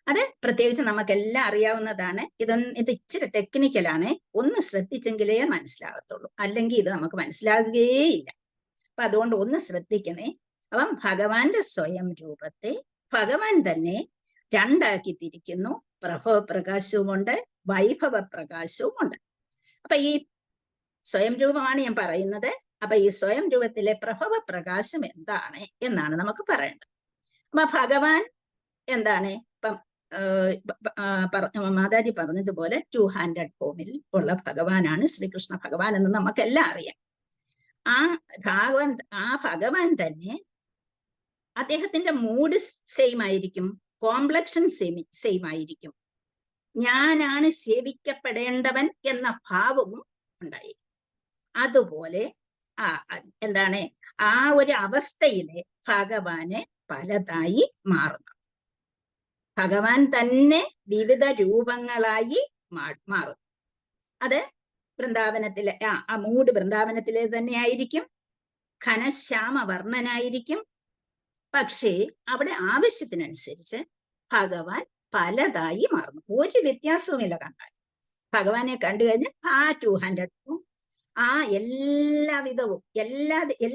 അത് പ്രത്യേകിച്ച് നമുക്കെല്ലാം അറിയാവുന്നതാണ്. ഇത് ഇച്ചിരി ടെക്നിക്കലാണ്. ഒന്ന് ശ്രദ്ധിച്ചെങ്കിലേ മനസ്സിലാകത്തുള്ളൂ, അല്ലെങ്കിൽ ഇത് നമുക്ക് മനസ്സിലാകുകയേയില്ല. അപ്പൊ അതുകൊണ്ട് ഒന്ന് ശ്രദ്ധിക്കണേ. അപ്പം ഭഗവാന്റെ സ്വയം രൂപത്തെ ഭഗവാൻ തന്നെ 2ആക്കി തിരിക്കുന്നു. പ്രഭവ പ്രകാശവുമുണ്ട്, വൈഭവ പ്രകാശവുമുണ്ട്. അപ്പൊ ഈ സ്വയം രൂപമാണ് ഞാൻ പറയുന്നത്. അപ്പൊ ഈ സ്വയം രൂപത്തിലെ പ്രഭവ പ്രകാശം എന്താണ് എന്നാണ് നമുക്ക് പറയേണ്ടത്. അപ്പൊ ഭഗവാൻ എന്താണ്? ഇപ്പം മാതാജി പറഞ്ഞതുപോലെ 2 ഹാൻഡഡ് ഫോമിൽ ഉള്ള ഭഗവാനാണ് ശ്രീകൃഷ്ണ ഭഗവാൻ എന്ന് നമുക്കെല്ലാം അറിയാം. ആ ഭഗവാൻ തന്നെ അദ്ദേഹത്തിന്റെ മൂഡ് സെയിം ആയിരിക്കും, കോംപ്ലക്ഷൻ സെയിം ആയിരിക്കും. ഞാനാണ് സേവിക്കപ്പെടേണ്ടവൻ എന്ന ഭാവവും ഉണ്ടായിരിക്കും. അതുപോലെ എന്താണ് ആ ഒരു അവസ്ഥയിലെ ഭഗവാന് പലതായി മാറുന്നു. ഭഗവാൻ തന്നെ വിവിധ രൂപങ്ങളായി മാറുന്നു. അത് വൃന്ദാവനത്തിലെ ആ മൂഡ് വൃന്ദാവനത്തിലെ തന്നെ ആയിരിക്കും, ഘനശ്യാമ വർണ്ണനായിരിക്കും. പക്ഷേ അവിടെ ആവശ്യത്തിനനുസരിച്ച് ഭഗവാൻ പലതായി മാറുന്നു. ഒരു വ്യത്യാസവുമില്ല കണ്ടാൽ. ഭഗവാനെ കണ്ടു കഴിഞ്ഞാൽ ആ 200 ആ എല്ലാവിധവും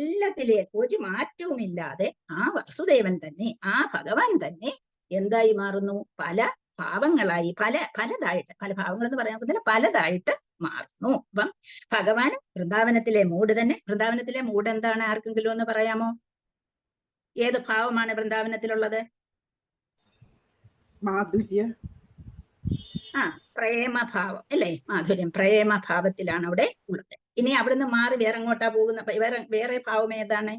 എല്ലാത്തിലെ ഒരു മാറ്റവും ഇല്ലാതെ ആ വസുദേവൻ തന്നെ, ആ ഭഗവാൻ തന്നെ എന്തായി മാറുന്നു? പല ഭാവങ്ങളായി, പലതായിട്ട്, പല ഭാവങ്ങൾ എന്ന് പറയാൻ പറ്റുന്നില്ല, പലതായിട്ട് മാറുന്നു. അപ്പം ഭഗവാൻ വൃന്ദാവനത്തിലെ മൂഡ് തന്നെ. വൃന്ദാവനത്തിലെ മൂഡ് എന്താണ്? ആർക്കെങ്കിലും ഒന്ന് പറയാമോ? ഏത് ഭാവമാണ് വൃന്ദാവനത്തിലുള്ളത്? മാധുര്യം. പ്രേമഭാവം അല്ലേ? മാധുര്യം, പ്രേമഭാവത്തിലാണ് അവിടെ ഉള്ളത്. ഇനി അവിടുന്ന് മാറി വേറെ എങ്ങോട്ടാ പോകുന്ന? വേറെ ഭാവം ഏതാണ്?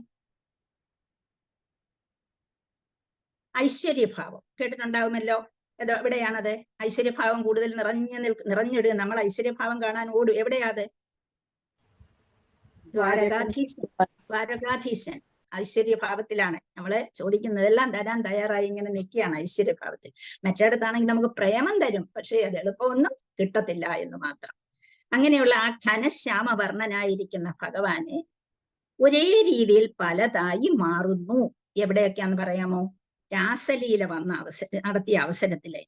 ഐശ്വര്യഭാവം കേട്ടിട്ടുണ്ടാവുമല്ലോ. എവിടെയാണത്? ഐശ്വര്യഭാവം കൂടുതൽ നിറഞ്ഞിടുക. നമ്മൾ ഐശ്വര്യഭാവം കാണാൻ ഓടും. എവിടെയാത്? ദ്വാരകാധീശൻ ഐശ്വര്യഭാവത്തിലാണ്. നമ്മള് ചോദിക്കുന്നതെല്ലാം തരാൻ തയ്യാറായി ഇങ്ങനെ നിൽക്കുകയാണ് ഐശ്വര്യഭാവത്തിൽ. മറ്റിടത്താണെങ്കിൽ നമുക്ക് പ്രേമം തരും, പക്ഷെ അത് എളുപ്പമൊന്നും കിട്ടത്തില്ല എന്ന് മാത്രം. അങ്ങനെയുള്ള ആ ഘനശ്യാമ വർണ്ണനായിരിക്കുന്ന ഭഗവാന് ഒരേ രീതിയിൽ പലതായി മാറുന്നു. എവിടെയൊക്കെയാന്ന് പറയാമോ? രാസലീല നടത്തിയ അവസരത്തിലെ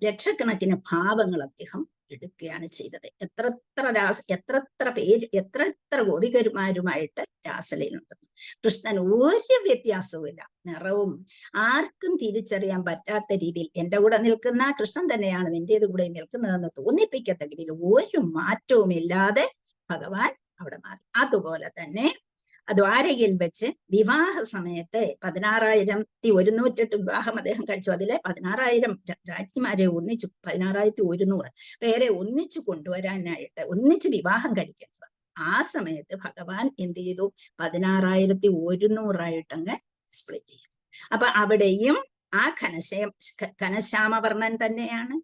ലക്ഷക്കണക്കിന് ഭാവങ്ങൾ അദ്ദേഹം എടുക്കുകയാണ് ചെയ്തത്. എത്ര ഗോപികരുമാരുമായിട്ട് രാസലീലുണ്ടെന്ന്. കൃഷ്ണൻ ഒരു വ്യത്യാസവുമില്ല. നിറവും ആർക്കും തിരിച്ചറിയാൻ പറ്റാത്ത രീതിയിൽ എന്റെ കൂടെ നിൽക്കുന്ന കൃഷ്ണൻ തന്നെയാണ് നിന്റേത് കൂടെ നിൽക്കുന്നതെന്ന് തോന്നിപ്പിക്കത്തക്ക രീതിയിൽ ഒരു മാറ്റവും ഇല്ലാതെ ഭഗവാൻ അവിടെ മാറി. അതുപോലെ തന്നെ ദ്വാരകയിൽ വെച്ച് വിവാഹ സമയത്ത് 16,108 വിവാഹം അദ്ദേഹം കഴിച്ചു. അതിലെ 16,000 രാജ്ഞിമാരെ ഒന്നിച്ചു, 16,100 പേരെ ഒന്നിച്ചു കൊണ്ടുവരാനായിട്ട്, ഒന്നിച്ച് വിവാഹം കഴിക്കേണ്ടത്. ആ സമയത്ത് ഭഗവാൻ എന്ത് ചെയ്തു? 16,100 അങ്ങ് സ്പ്ലിറ്റ് ചെയ്തു. അപ്പൊ അവിടെയും ആ ഘനശ്യാമവർണ്ണൻ തന്നെയാണ്.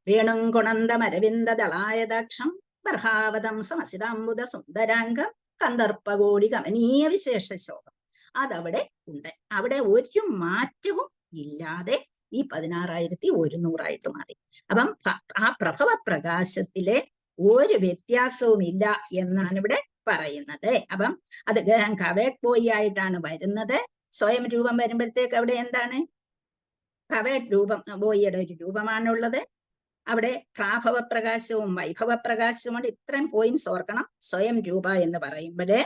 വേണും കുണന്തം അരവിന്ദ ദളായദാക്ഷം ബർഹാവതം സമസിതാംബുദ സുന്ദരാംഗം കന്ദർപ്പകോടി കമനീയ വിശേഷ ശോകം അതവിടെ ഉണ്ട്. അവിടെ ഒരു മാറ്റവും ഇല്ലാതെ ഈ 16,100 മാറി. അപ്പം ആ പ്രഭവ പ്രകാശത്തിലെ ഒരു വ്യത്യാസവും ഇല്ല എന്നാണ് ഇവിടെ പറയുന്നത്. അപ്പം അത് കവേഡ് ബോയ് ആയിട്ടാണ് വരുന്നത്. സ്വയം രൂപം വരുമ്പോഴത്തേക്ക് അവിടെ എന്താണ്? കവേഡ് രൂപം ബോയിയുടെ ഒരു രൂപമാണുള്ളത്. അവിടെ പ്രാഭവ പ്രകാശവും വൈഭവ പ്രകാശവും കൊണ്ട് ഇത്രയും പോയിന്റ്സ് ഓർക്കണം. സ്വയം രൂപ എന്ന് പറയുമ്പോഴേ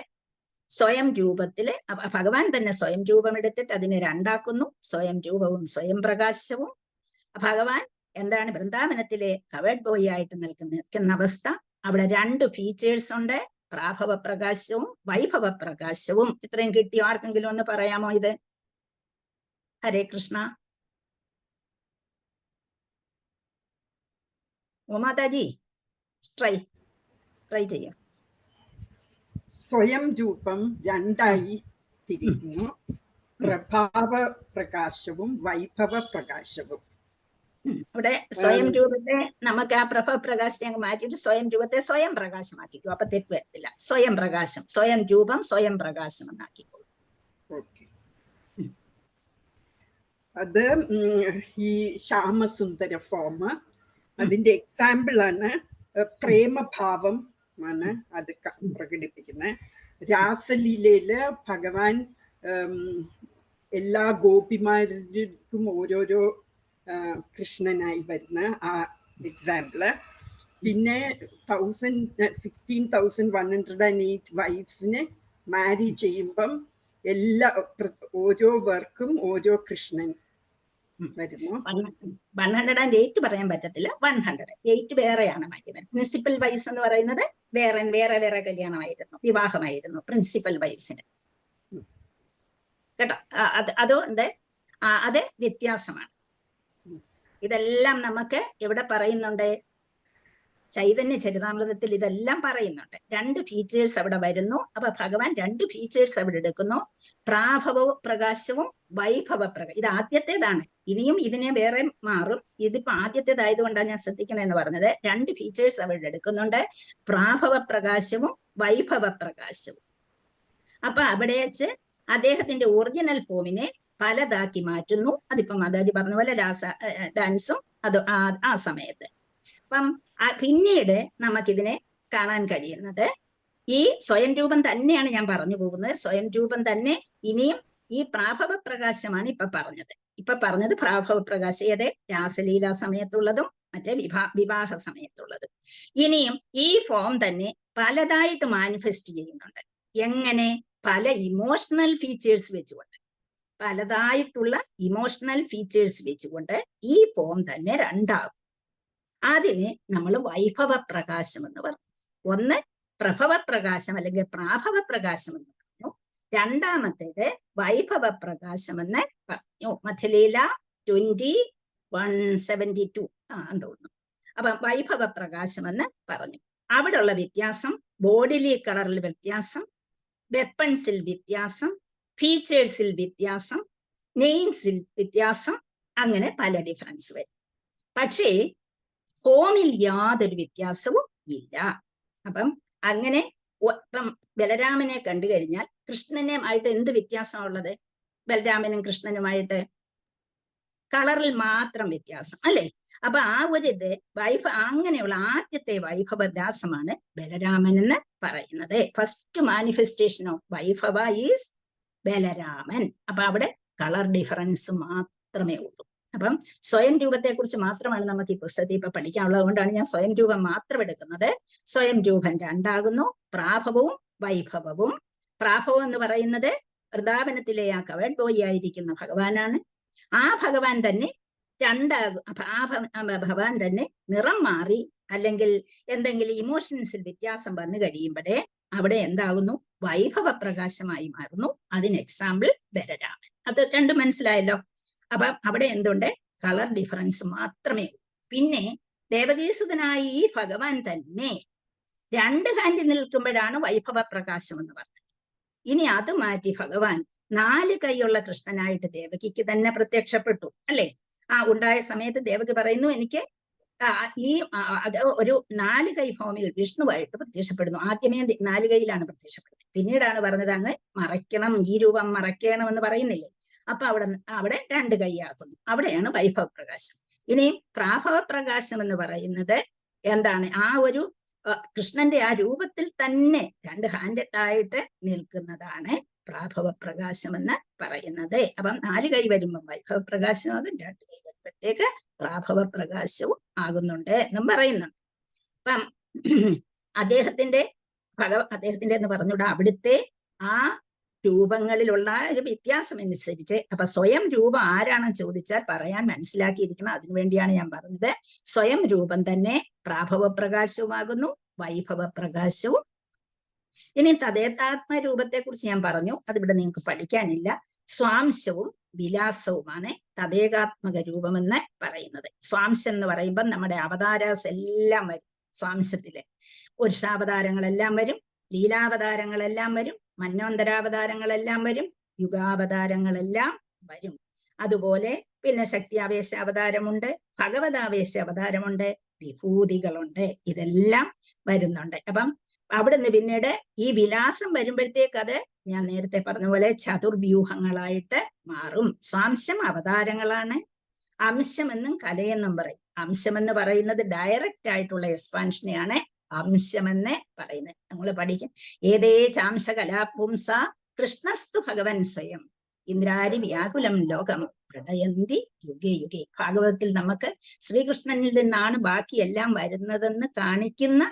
സ്വയം രൂപത്തില് ഭഗവാൻ തന്നെ സ്വയം രൂപം എടുത്തിട്ട് അതിനെ രണ്ടാക്കുന്നു. സ്വയം രൂപവും സ്വയം പ്രകാശവും. ഭഗവാൻ എന്താണ് വൃന്ദാവനത്തിലെ കവേഡ് ബോയ് ആയിട്ട് നിൽക്കുന്ന അവസ്ഥ. അവിടെ 2 ഫീച്ചേഴ്സ് ഉണ്ട്, പ്രാഭവ പ്രകാശവും വൈഭവ പ്രകാശവും. ഇത്രയും കിട്ടിയോ? ആർക്കെങ്കിലും ഒന്ന് പറയാമോ ഇത്? ഹരേ കൃഷ്ണ. ഉമാതാജി ട്രൈ ചെയ്യാം. സ്വയം രൂപം രണ്ടായി തിരിയുന്നു, പ്രഭാവ പ്രകാശവും വൈഭവ പ്രകാശവും. ഇവിടെ സ്വയം രൂപത്തെ നമുക്ക് ആ പ്രഭവ പ്രകാശത്തെ അങ്ങ് മാറ്റിയിട്ട് സ്വയം രൂപത്തെ സ്വയം പ്രകാശമാക്കിക്കോ. അപ്പൊ തെറ്റ് വരത്തില്ല. സ്വയം പ്രകാശം, സ്വയം രൂപം, സ്വയം പ്രകാശം എന്നാക്കിക്കോളൂ. ഓക്കെ. അത് ഈ ശ്യാമസുന്ദര ഫോം, അതിന്റെ എക്സാമ്പിൾ ആണ്. പ്രേമഭാവം ആണ് അത് പ്രകടിപ്പിക്കുന്നത്. രാസലീലയില് ഭഗവാൻ എല്ലാ ഗോപിമാർക്കും ഓരോരോ കൃഷ്ണനായി വരുന്ന ആ എക്സാമ്പിള്. പിന്നെ 16,108 വൈഫ്സിനെ മാരി ചെയ്യുമ്പം ഓരോ വർക്കും ഓരോ കൃഷ്ണൻ വരുന്നു. 108 പറയാൻ പറ്റത്തില്ല. 108 വേറെയാണ് മാറ്റിയത്. പ്രിൻസിപ്പൽ വൈസ് എന്ന് പറയുന്നത് വേറെ വേറെ കല്യാണമായിരുന്നു, വിവാഹമായിരുന്നു പ്രിൻസിപ്പൽ വൈസിന് കേട്ടോ. അതുകൊണ്ട് അത് വ്യത്യാസമാണ്. ഇതെല്ലാം നമുക്ക് എവിടെ പറയുന്നുണ്ട്? ചൈതന്യ ചരിതാമൃതത്തിൽ ഇതെല്ലാം പറയുന്നുണ്ട്. 2 ഫീച്ചേഴ്സ് അവിടെ വരുന്നു. അപ്പൊ ഭഗവാൻ 2 ഫീച്ചേഴ്സ് അവിടെ എടുക്കുന്നു, പ്രാഭവ പ്രകാശവും വൈഭവ പ്രകാശം. ഇത് ആദ്യത്തേതാണ്. ഇനിയും ഇതിനെ വേറെ മാറും. ഇതിപ്പോ ആദ്യത്തേതായതുകൊണ്ടാണ് ഞാൻ ശ്രദ്ധിക്കണമെന്ന് പറഞ്ഞത്. 2 ഫീച്ചേഴ്സ് അവിടെ എടുക്കുന്നുണ്ട്, പ്രാഭവ പ്രകാശവും വൈഭവ പ്രകാശവും. അപ്പൊ അവിടെ വെച്ച് അദ്ദേഹത്തിന്റെ ഒറിജിനൽ ഫോമിനെ പലതാക്കി മാറ്റുന്നു. അതിപ്പം മാതാജി പറഞ്ഞ പോലെ ഡാൻസും അത് ആ സമയത്ത്. അപ്പം പിന്നീട് നമുക്കിതിനെ കാണാൻ കഴിയുന്നത് ഈ സ്വയം രൂപം തന്നെയാണ് ഞാൻ പറഞ്ഞു പോകുന്നത്. സ്വയം രൂപം തന്നെ ഇനിയും ഈ പ്രാഭവ പ്രകാശമാണ് ഇപ്പൊ പറഞ്ഞത്. പ്രാഭവ പ്രകാശം ഏത്? രാസലീല സമയത്തുള്ളതും മറ്റേ വിവാഹ സമയത്തുള്ളതും. ഇനിയും ഈ ഫോം തന്നെ പലതായിട്ട് മാനിഫെസ്റ്റ് ചെയ്യുന്നുണ്ട്. എങ്ങനെ? പല ഇമോഷണൽ ഫീച്ചേഴ്സ് വെച്ചുകൊണ്ട്, പലതായിട്ടുള്ള ഇമോഷണൽ ഫീച്ചേഴ്സ് വെച്ചുകൊണ്ട് ഈ ഫോം തന്നെ രണ്ടാകും. അതിന് നമ്മൾ വൈഭവ പ്രകാശം എന്ന് പറഞ്ഞു. ഒന്ന് പ്രഭവ പ്രകാശം അല്ലെങ്കിൽ പ്രാഭവ പ്രകാശം എന്ന് പറഞ്ഞു. രണ്ടാമത്തേത് വൈഭവ പ്രകാശം എന്ന് പറഞ്ഞു. മധ്യലീല 20:172 തോന്നുന്നു. അപ്പൊ വൈഭവ പ്രകാശം എന്ന് പറഞ്ഞു. അവിടെയുള്ള വ്യത്യാസം, ബോഡിലി കളറിൽ വ്യത്യാസം, വെപ്പൺസിൽ വ്യത്യാസം, ഫീച്ചേഴ്സിൽ വ്യത്യാസം, നെയിംസിൽ വ്യത്യാസം, അങ്ങനെ പല ഡിഫറൻസ് വരും. പക്ഷേ ഫോമിൽ യാതൊരു വ്യത്യാസവും ഇല്ല. അപ്പം അങ്ങനെ ഇപ്പം ബലരാമനെ കണ്ടു കഴിഞ്ഞാൽ കൃഷ്ണനുമായിട്ട് എന്ത് വ്യത്യാസമുള്ളത്? ബലരാമനും കൃഷ്ണനുമായിട്ട് കളറിൽ മാത്രം വ്യത്യാസം അല്ലേ? അപ്പൊ ആ ഒരു അങ്ങനെയുള്ള ആദ്യത്തെ വൈഭവരാസമാണ് ബലരാമൻ എന്ന് പറയുന്നത്. ഫസ്റ്റ് മാനിഫെസ്റ്റേഷൻ ഓഫ് വൈഭവ ഈസ് ബലരാമൻ. അപ്പൊ അവിടെ കളർ ഡിഫറൻസ് മാത്രമേ ഉള്ളൂ. അപ്പം സ്വയം രൂപത്തെ കുറിച്ച് മാത്രമാണ് നമുക്ക് ഈ പുസ്തകത്തിൽ ഇപ്പൊ പഠിക്കാനുള്ളത്. അതുകൊണ്ടാണ് ഞാൻ സ്വയം രൂപം മാത്രം എടുക്കുന്നത്. സ്വയം രൂപം രണ്ടാകുന്നു, പ്രാഭവവും വൈഭവവും. പ്രാഭവം എന്ന് പറയുന്നത് വൃന്ദാവനത്തിലെ ആ കവേഡ് ബോയ് ആയിരിക്കുന്ന ഭഗവാനാണ്. ആ ഭഗവാൻ തന്നെ ഭഗവാൻ തന്നെ നിറം മാറി അല്ലെങ്കിൽ എന്തെങ്കിലും ഇമോഷൻസിൽ വ്യത്യാസം വന്നു കഴിയുമ്പോഴേ അവിടെ എന്താകുന്നു? വൈഭവ പ്രകാശമായി മാറുന്നു. അതിന് എക്സാമ്പിൾ ബലരാമൻ. അത് രണ്ടും മനസ്സിലായല്ലോ. അപ്പൊ അവിടെ എന്തുണ്ട്? കളർ ഡിഫറൻസ് മാത്രമേ ഉള്ളൂ. പിന്നെ ദേവകീസുതനായ ഈ ഭഗവാൻ തന്നെ 2 ഹാൻഡിൽ നിൽക്കുമ്പോഴാണ് വൈഭവ പ്രകാശം എന്ന് പറഞ്ഞത്. ഇനി അത് മാറ്റി ഭഗവാൻ 4 കൈയുള്ള കൃഷ്ണനായിട്ട് ദേവകിക്ക് തന്നെ പ്രത്യക്ഷപ്പെട്ടു അല്ലെ? ഉണ്ടായ സമയത്ത് ദേവകി പറയുന്നു, എനിക്ക് ഒരു 4 കൈ ഫോമിൽ വിഷ്ണുവായിട്ട് പ്രത്യക്ഷപ്പെടുന്നു. ആദ്യമേ 4 കൈയിലാണ് പ്രത്യക്ഷപ്പെടുന്നത്. പിന്നീടാണ് പറഞ്ഞത് അങ്ങ് മറയ്ക്കണം, ഈ രൂപം മറയ്ക്കണം എന്ന് പറയുന്നില്ലേ? അപ്പൊ അവിടെ 2 കൈയാക്കുന്നു. അവിടെയാണ് വൈഭവ പ്രകാശം. ഇനി പ്രാഭവ പ്രകാശം എന്ന് പറയുന്നത് എന്താണ്? ആ ഒരു കൃഷ്ണന്റെ ആ രൂപത്തിൽ തന്നെ രണ്ട് ഹാൻഡഡ് ആയിട്ട് നിൽക്കുന്നതാണ് പ്രാഭവ പ്രകാശം എന്ന് പറയുന്നത്. അപ്പം 4 കൈ വരുമ്പോൾ വൈഭവ പ്രകാശമാകും, 2 കൈ വരുമ്പോഴത്തേക്ക് പ്രാഭവ പ്രകാശവും ആകുന്നുണ്ട് എന്നും പറയുന്നുണ്ട്. അപ്പം അദ്ദേഹത്തിന്റെ എന്ന് പറഞ്ഞുകൂടാ, അവിടുത്തെ ആ രൂപങ്ങളിലുള്ള ഒരു വ്യത്യാസം അനുസരിച്ച്. അപ്പൊ സ്വയം രൂപം ആരാണെന്ന് ചോദിച്ചാൽ പറയാൻ മനസ്സിലാക്കിയിരിക്കണം. അതിനുവേണ്ടിയാണ് ഞാൻ പറഞ്ഞത്. സ്വയം രൂപം തന്നെ പ്രാഭവ പ്രകാശവുമാകുന്നു, വൈഭവ പ്രകാശവും. ഇനി തദേകാത്മ രൂപത്തെ കുറിച്ച് ഞാൻ പറഞ്ഞു, അതിവിടെ നിങ്ങൾക്ക് പഠിക്കാനില്ല. സ്വാംശവും വിലാസവുമാണ് തദേകാത്മക രൂപമെന്ന് പറയുന്നത്. സ്വാംശം എന്ന് പറയുമ്പോൾ നമ്മുടെ അവതാരാസ് എല്ലാം വരും. സ്വാംശത്തില് പുരുഷാവതാരങ്ങളെല്ലാം വരും, ലീലാവതാരങ്ങളെല്ലാം വരും, മന്വന്തരാവതാരങ്ങളെല്ലാം വരും, യുഗാവതാരങ്ങളെല്ലാം വരും. അതുപോലെ പിന്നെ ശക്തിയാവേശ അവതാരമുണ്ട്, ഭഗവതാവേശ അവതാരമുണ്ട്, വിഭൂതികളുണ്ട്, ഇതെല്ലാം വരുന്നുണ്ട്. അപ്പം അവിടുന്ന് പിന്നീട് ഈ വിലാസം വരുമ്പോഴത്തേക്ക് അത് ഞാൻ നേരത്തെ പറഞ്ഞ പോലെ ചതുർവ്യൂഹങ്ങളായിട്ട് മാറും. സ്വാംശം അവതാരങ്ങളാണ്. അംശം എന്നും കലയെന്നും പറയും. അംശം എന്ന് പറയുന്നത് ഡയറക്റ്റ് ആയിട്ടുള്ള എക്സ്പാൻഷനെയാണ് അംശമെന്ന് പറയുന്നത്. നമ്മൾ പഠിക്കും. ഏതേ ചാംശ കലാപുംസ കൃഷ്ണസ്തു ഭഗവൻ സ്വയം ഇന്ദ്രാരി വ്യാകുലം ലോകം പ്രളയന്തി യുഗേ യുഗേ. ഭാഗവതത്തിൽ നമുക്ക് ശ്രീകൃഷ്ണനിൽ നിന്നാണ് ബാക്കിയെല്ലാം വരുന്നതെന്ന് കാണിക്കുന്ന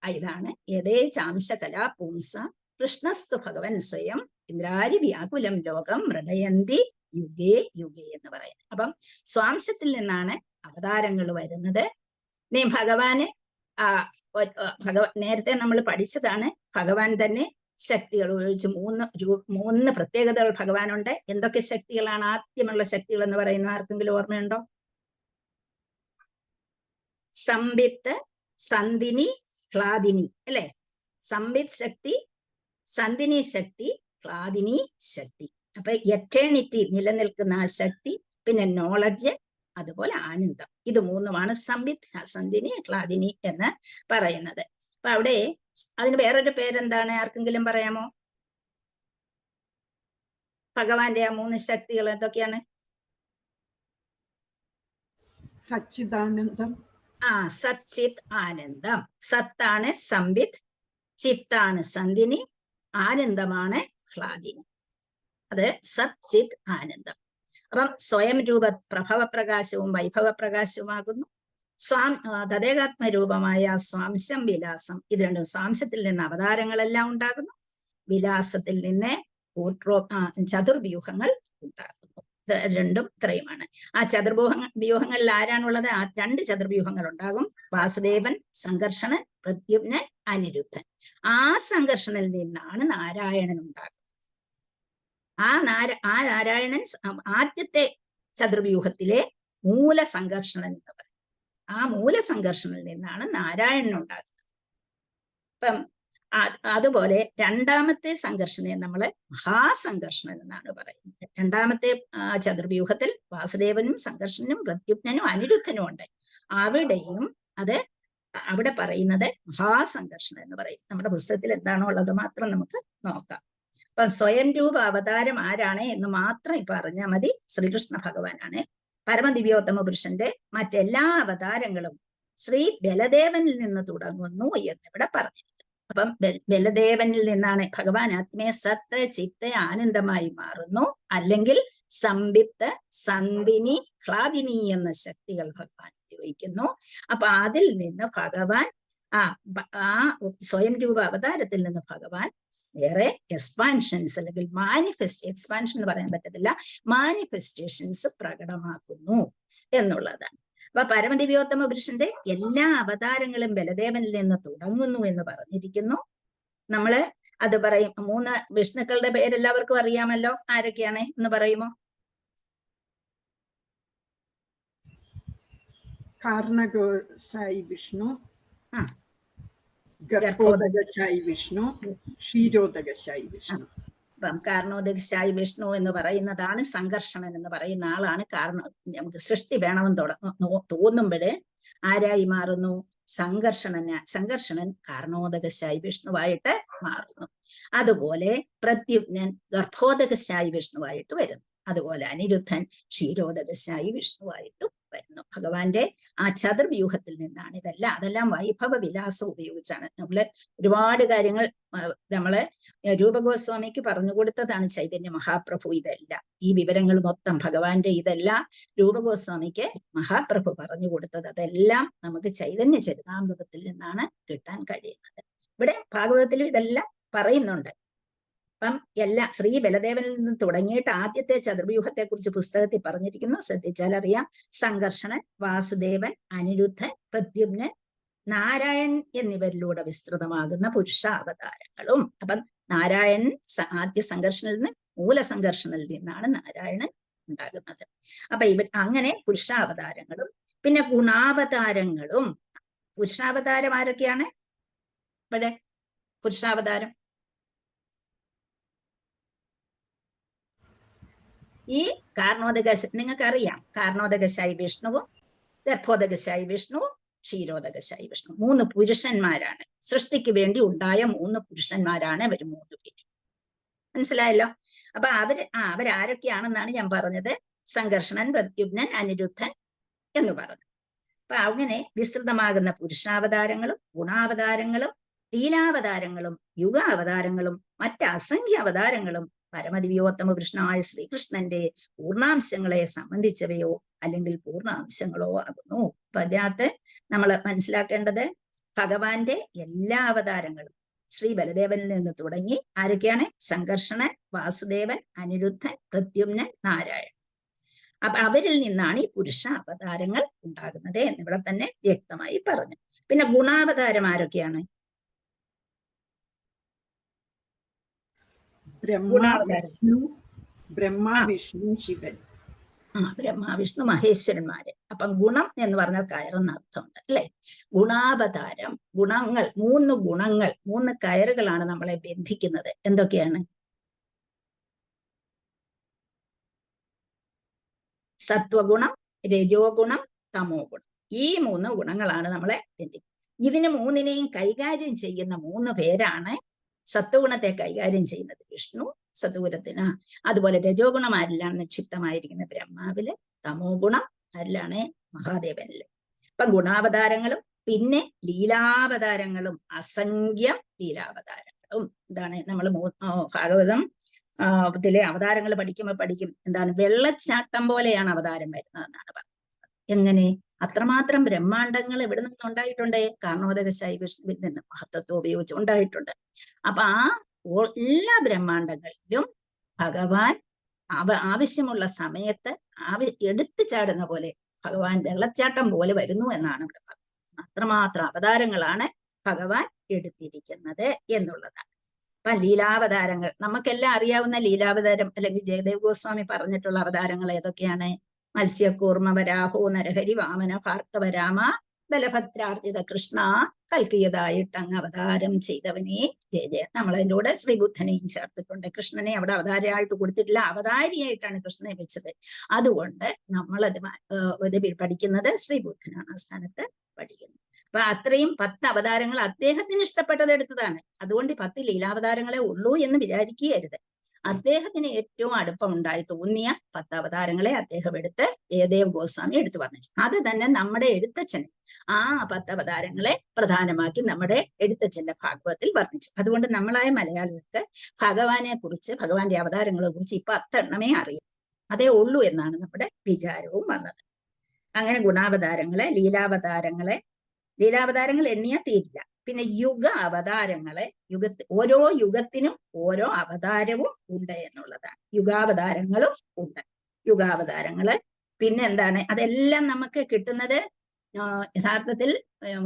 ഇതാണ്. ഏതേ ചാംശ കലാപുംസ കൃഷ്ണസ്തു ഭഗവൻ സ്വയം ഇന്ദ്രാരി വ്യാകുലം ലോകം മൃഡയന്തി യുഗേ യുഗേ എന്ന് പറയുന്നത്. അപ്പം സ്വാംശത്തിൽ നിന്നാണ് അവതാരങ്ങൾ വരുന്നത്. ഇനി ഭഗവാന് നേരത്തെ നമ്മൾ പഠിച്ചതാണ്. ഭഗവാൻ തന്നെ ശക്തികൾ ഉപയോഗിച്ച് മൂന്ന് പ്രത്യേകതകൾ ഭഗവാനുണ്ട്. എന്തൊക്കെ ശക്തികളാണ്? ആദ്യമുള്ള ശക്തികൾ എന്ന് പറയുന്ന ആർക്കെങ്കിലും ഓർമ്മയുണ്ടോ? സംബിത്ത്, സന്ധിനി, ക്ലാദിനി, അല്ലെ? സംബിത് ശക്തി, സന്ധിനി ശക്തി, ക്ലാദിനി ശക്തി. അപ്പൊ എറ്റേണിറ്റി നിലനിൽക്കുന്ന ആ ശക്തി, പിന്നെ നോളജ്, അതുപോലെ ആനന്ദം. ഇത് മൂന്നുമാണ് സംബിത്, സന്ധിനി, ക്ലാദിനി എന്ന് പറയുന്നത്. അപ്പൊ അവിടെ അതിന് വേറൊരു പേരെന്താണ്? ആർക്കെങ്കിലും പറയാമോ? ഭഗവാന്റെ ആ 3 ശക്തികൾ എന്തൊക്കെയാണ്? സച്ചിദാനന്ദം. സച്ചിത് ആനന്ദം. സത്താണ് സംബിത്, ചിത്താണ് സന്ധിനി, ആനന്ദമാണ് ക്ലാദിനി. അത് സച്ചിത് ആനന്ദം. അപ്പം സ്വയം രൂപ പ്രഭവ പ്രകാശവും വൈഭവ പ്രകാശവുമാകുന്നു. തദേകാത്മ രൂപമായ സ്വാംശം, വിലാസം, ഇത് രണ്ടും. സ്വാംശത്തിൽ നിന്ന് അവതാരങ്ങളെല്ലാം ഉണ്ടാകുന്നു, വിലാസത്തിൽ നിന്ന് ചതുർവ്യൂഹങ്ങൾ ഉണ്ടാകുന്നു. രണ്ടും ഇത്രയുമാണ്. ആ വ്യൂഹങ്ങളിൽ ആരാണുള്ളത്? ആ 2 ചതുർവ്യൂഹങ്ങൾ ഉണ്ടാകും. വാസുദേവൻ, സംഘർഷണൻ, പ്രദ്യുമ്നൻ, അനിരുദ്ധൻ. ആ സംഘർഷണിൽ നിന്നാണ് നാരായണൻ ഉണ്ടാകുന്നത്. ആ നാരായണൻ ആദ്യത്തെ ചതുർവ്യൂഹത്തിലെ മൂലസംഘർഷണൻ എന്ന് പറയും. ആ മൂലസംഘർഷണിൽ നിന്നാണ് നാരായണൻ ഉണ്ടാകുന്നത്. അപ്പം അതുപോലെ രണ്ടാമത്തെ സംഘർഷണനെ നമ്മൾ മഹാസംഘർഷണൻ എന്നാണ് പറയുന്നത്. രണ്ടാമത്തെ ചതുർവ്യൂഹത്തിൽ വാസുദേവനും സംഘർഷനും പ്രദ്യുമ്നനും അനിരുദ്ധനും ഉണ്ട്. അവിടെ പറയുന്നത് മഹാസംഘർഷണൻ എന്ന് പറയും. നമ്മുടെ പുസ്തകത്തിൽ എന്താണോ ഉള്ളത് മാത്രം നമുക്ക് നോക്കാം. അപ്പൊ സ്വയം രൂപ അവതാരം ആരാണ് എന്ന് മാത്രം ഇപ്പൊ അറിഞ്ഞാൽ മതി. ശ്രീകൃഷ്ണ ഭഗവാനാണ്. പരമദിവ്യോത്തമ പുരുഷന്റെ മറ്റെല്ലാ അവതാരങ്ങളും ശ്രീ ബലദേവനിൽ നിന്ന് തുടങ്ങുന്നു എന്നിവിടെ പറഞ്ഞിരിക്കുന്നു. അപ്പം ബലദേവനിൽ നിന്നാണ് ഭഗവാൻ ആത്മീയ സത്ത്, ചിത്ത്, ആനന്ദമായി മാറുന്നു. അല്ലെങ്കിൽ സംബിത്ത്, സന്ധിനി, ക്ലാദിനി എന്ന ശക്തികൾ ഭഗവാൻ ഉപയോഗിക്കുന്നു. അപ്പൊ അതിൽ നിന്ന് ഭഗവാൻ ആ സ്വയം രൂപ അവതാരത്തിൽ നിന്ന് ഭഗവാൻ വേറെ എക്സ്പാൻഷൻസ് അല്ലെങ്കിൽ എക്സ്പാൻഷൻ എന്ന് പറയാൻ പറ്റത്തില്ല, മാനിഫെസ്റ്റേഷൻസ് പ്രകടമാക്കുന്നു എന്നുള്ളതാണ്. അപ്പൊ പരമദിവ്യോത്തമ പുരുഷന്റെ എല്ലാ അവതാരങ്ങളും ബലദേവനിൽ നിന്ന് തുടങ്ങുന്നു എന്ന് പറഞ്ഞിരിക്കുന്നു. നമ്മള് അത് പറയും. 3 വിഷ്ണുക്കളുടെ പേരെല്ലാവർക്കും അറിയാമല്ലോ. ആരൊക്കെയാണ് എന്ന് പറയുമോ? കാർണകോശായി വിഷ്ണു, ഗർഭോദകശായി വിഷ്ണു, ക്ഷീരോദകശായി വിഷ്ണു. അപ്പം കാരണോദകശായി വിഷ്ണു എന്ന് പറയുന്നതാണ് സംഘർഷണൻ എന്ന് പറയുന്ന ആളാണ്. കാരണം നമുക്ക് സൃഷ്ടി വേണമെന്ന് തോന്നുമ്പോഴേ ആരായി മാറുന്നു? സംഘർഷണൻ കാരണോദകശായി വിഷ്ണുവായിട്ട് മാറുന്നു. അതുപോലെ പ്രദ്യുമ്നൻ ഗർഭോദകശായി വിഷ്ണുവായിട്ട് വരുന്നു. അതുപോലെ അനിരുദ്ധൻ ക്ഷീരോദകശായി വിഷ്ണുവായിട്ടും വരുന്നു. ഭഗവാന്റെ ആ ചതുർവ്യൂഹത്തിൽ നിന്നാണ് ഇതെല്ലാം. അതെല്ലാം വൈഭവ വിലാസം ഉപയോഗിച്ചാണ്. നമ്മള് ഒരുപാട് കാര്യങ്ങൾ നമ്മള് രൂപഗോസ്വാമിക്ക് പറഞ്ഞു കൊടുത്തതാണ് ചൈതന്യ മഹാപ്രഭു. ഇതെല്ലാം ഈ വിവരങ്ങൾ മൊത്തം ഭഗവാന്റെ ഇതെല്ലാം രൂപഗോസ്വാമിക്ക് മഹാപ്രഭു പറഞ്ഞു കൊടുത്തത്. അതെല്ലാം നമുക്ക് ചൈതന്യ ചരിതാമൃതത്തിൽ നിന്നാണ് കിട്ടാൻ കഴിയുന്നത്. ഇവിടെ ഭാഗവതത്തിലും ഇതെല്ലാം പറയുന്നുണ്ട്. അപ്പം എല്ലാം ശ്രീ ബലദേവനിൽ നിന്ന് തുടങ്ങിയിട്ട് ആദ്യത്തെ ചതുർവ്യൂഹത്തെ കുറിച്ച് പുസ്തകത്തിൽ പറഞ്ഞിരിക്കുന്നു. ശ്രദ്ധിച്ചാൽ അറിയാം. സംഘർഷണൻ, വാസുദേവൻ, അനിരുദ്ധൻ, പ്രദ്യുമ്നൻ, നാരായൺ എന്നിവരിലൂടെ വിസ്തൃതമാകുന്ന പുരുഷാവതാരങ്ങളും. അപ്പം നാരായണൻ ആദ്യ സംഘർഷണിൽ നിന്ന് മൂലസംഘർഷണിൽ നിന്നാണ് നാരായണൻ ഉണ്ടാകുന്നത്. അപ്പൊ അങ്ങനെ പുരുഷാവതാരങ്ങളും പിന്നെ ഗുണാവതാരങ്ങളും. പുരുഷാവതാരം ആരൊക്കെയാണ് ഇവിടെ? പുരുഷാവതാരം ഈ നിങ്ങൾക്കറിയാം, കാർണോദകശായി വിഷ്ണുവും ഗർഭോദകശായി വിഷ്ണുവും ക്ഷീരോദകശായി വിഷ്ണു 3 പുരുഷന്മാരാണ്. സൃഷ്ടിക്ക് വേണ്ടി ഉണ്ടായ 3 പുരുഷന്മാരാണ് ഇവർ 3 പേര്. മനസ്സിലായല്ലോ? അപ്പൊ അവരാരൊക്കെയാണെന്നാണ് ഞാൻ പറഞ്ഞത്. സംഘർഷണൻ, പ്രദ്യുമ്നൻ, അനിരുദ്ധൻ എന്ന് പറഞ്ഞു. അപ്പൊ അങ്ങനെ വിസ്തൃതമാകുന്ന പുരുഷാവതാരങ്ങളും ഗുണാവതാരങ്ങളും ലീലാവതാരങ്ങളും യുഗാവതാരങ്ങളും മറ്റ് അസംഖ്യ അവതാരങ്ങളും പരമദിവ്യോത്തമ കൃഷ്ണനായ ശ്രീകൃഷ്ണന്റെ പൂർണ്ണാംശങ്ങളെ സംബന്ധിച്ചവയോ അല്ലെങ്കിൽ പൂർണ്ണാംശങ്ങളോ ആകുന്നു. അപ്പൊ അതിനകത്ത് നമ്മൾ മനസ്സിലാക്കേണ്ടത് ഭഗവാന്റെ എല്ലാ അവതാരങ്ങളും ശ്രീ ബലദേവനിൽ നിന്ന് തുടങ്ങി ആരൊക്കെയാണ്? സംഘർഷണൻ, വാസുദേവൻ, അനിരുദ്ധൻ, പ്രദ്യുമ്നൻ, നാരായണൻ. അപ്പൊ അവരിൽ നിന്നാണ് ഈ പുരുഷ അവതാരങ്ങൾ ഉണ്ടാകുന്നത് എന്നിവിടെ തന്നെ വ്യക്തമായി പറഞ്ഞു. പിന്നെ ഗുണാവതാരം ആരൊക്കെയാണ്? ബ്രഹ്മ, വിഷ്ണു, ശിവൻ. ബ്രഹ്മ, വിഷ്ണു, മഹേശ്വരന്മാര്. അപ്പം ഗുണം എന്ന് പറഞ്ഞാൽ കയറെന്ന് അർത്ഥമുണ്ട് അല്ലെ? ഗുണാവതാരം, ഗുണങ്ങൾ, 3 ഗുണങ്ങൾ, 3 കയറുകളാണ് നമ്മളെ ബന്ധിക്കുന്നത്. എന്തൊക്കെയാണ്? സത്വഗുണം, രജോ ഗുണം, തമോ ഗുണം. ഈ 3 ഗുണങ്ങളാണ് നമ്മളെ ബന്ധിക്കുന്നത്. ഇതിന് 3നെയും കൈകാര്യം ചെയ്യുന്ന 3 പേരാണ്. സത്വഗുണത്തെ കൈകാര്യം ചെയ്യുന്നത് വിഷ്ണു സത്വഗുണത്തിന്. അതുപോലെ രജോ ഗുണം ആരിലാണ് നിക്ഷിപ്തമായിരിക്കുന്ന? ബ്രഹ്മാവില്. തമോ ഗുണം ആരിലാണ്? മഹാദേവനില്. അപ്പൊ ഗുണാവതാരങ്ങളും പിന്നെ ലീലാവതാരങ്ങളും, അസംഖ്യം ലീലാവതാരങ്ങളും. എന്താണ് നമ്മൾ ഭാഗവതം ത്തിലെ അവതാരങ്ങൾ പഠിക്കും. എന്താണ്? വെള്ളച്ചാട്ടം പോലെയാണ് അവതാരം വരുന്നതെന്നാണ് പറയുന്നത്. എങ്ങനെ? അത്രമാത്രം ബ്രഹ്മാണ്ടങ്ങൾ എവിടെ നിന്നുണ്ടായിട്ടുണ്ട്? കാർണോദകശായി വിഷ്ണുവിൽ നിന്ന് മഹത്വത്വം ഉപയോഗിച്ച് ഉണ്ടായിട്ടുണ്ട്. അപ്പൊ എല്ലാ ബ്രഹ്മാണ്ടങ്ങളിലും ഭഗവാൻ ആവശ്യമുള്ള സമയത്ത് എടുത്തു ചാടുന്ന പോലെ ഭഗവാൻ വെള്ളച്ചാട്ടം പോലെ വരുന്നു എന്നാണ് ഇവിടെ പറയുന്നത്. അത്രമാത്രം അവതാരങ്ങളാണ് ഭഗവാൻ എടുത്തിരിക്കുന്നത് എന്നുള്ളതാണ്. അപ്പൊ ലീലാവതാരങ്ങൾ നമുക്കെല്ലാം അറിയാവുന്ന ലീലാവതാരം അല്ലെങ്കിൽ ജയദേവ് ഗോസ്വാമി പറഞ്ഞിട്ടുള്ള അവതാരങ്ങൾ ഏതൊക്കെയാണ്? മത്സ്യകൂർമ്മ, വരാഹോ, നരഹരി, വാമന, ഭാർഗവരാമ, ബലഭദ്രാർജിത കൃഷ്ണ, കൽക്കിയതായിട്ടങ്ങ് അവതാരം ചെയ്തവനെ ജയ ജയ. നമ്മളതിൻ്റെ കൂടെ ശ്രീബുദ്ധനെയും ചേർത്തിട്ടുണ്ട്. കൃഷ്ണനെ അവിടെ അവതാരമായിട്ട് കൊടുത്തിട്ടില്ല, അവതാരിയായിട്ടാണ് കൃഷ്ണനെ വെച്ചത്. അതുകൊണ്ട് നമ്മളത് പഠിക്കുന്നത് ശ്രീബുദ്ധനാണ് ആ സ്ഥാനത്ത് പഠിക്കുന്നത്. അപ്പൊ അത്രയും 10 അവതാരങ്ങൾ അദ്ദേഹത്തിന് ഇഷ്ടപ്പെട്ടത് എടുത്തതാണ്. അതുകൊണ്ട് 10 ലീലാവതാരങ്ങളെ ഉള്ളൂ എന്ന് വിചാരിക്കുകയരുത്. അദ്ദേഹത്തിന് ഏറ്റവും അടുപ്പമുണ്ടായി തോന്നിയ 10 അവതാരങ്ങളെ അദ്ദേഹം എടുത്ത് ജയദേവ് ഗോസ്വാമി എടുത്തു പറഞ്ഞു. അത് തന്നെ നമ്മുടെ എഴുത്തച്ഛൻ ആ 10 അവതാരങ്ങളെ പ്രധാനമാക്കി നമ്മുടെ എഴുത്തച്ഛന്റെ ഭാഗവതത്തിൽ വർണ്ണിച്ചു. അതുകൊണ്ട് നമ്മളായ മലയാളികൾക്ക് ഭഗവാനെ കുറിച്ച്, ഭഗവാന്റെ അവതാരങ്ങളെ കുറിച്ച് ഇപ്പൊ 10 എണ്ണമേ അറിയൂ, അതേ ഉള്ളൂ എന്നാണ് നമ്മുടെ വിചാരവും വന്നത്. അങ്ങനെ ഗുണാവതാരങ്ങളെ, ലീലാവതാരങ്ങൾ എണ്ണിയാൽ തീരില്ല. പിന്നെ യുഗ അവതാരങ്ങളെ, ഓരോ യുഗത്തിനും ഓരോ അവതാരവും ഉണ്ട് എന്നുള്ളതാണ്. യുഗാവതാരങ്ങളും ഉണ്ട്. യുഗാവതാരങ്ങള് പിന്നെ എന്താണ്? അതെല്ലാം നമുക്ക് കിട്ടുന്നത് യഥാർത്ഥത്തിൽ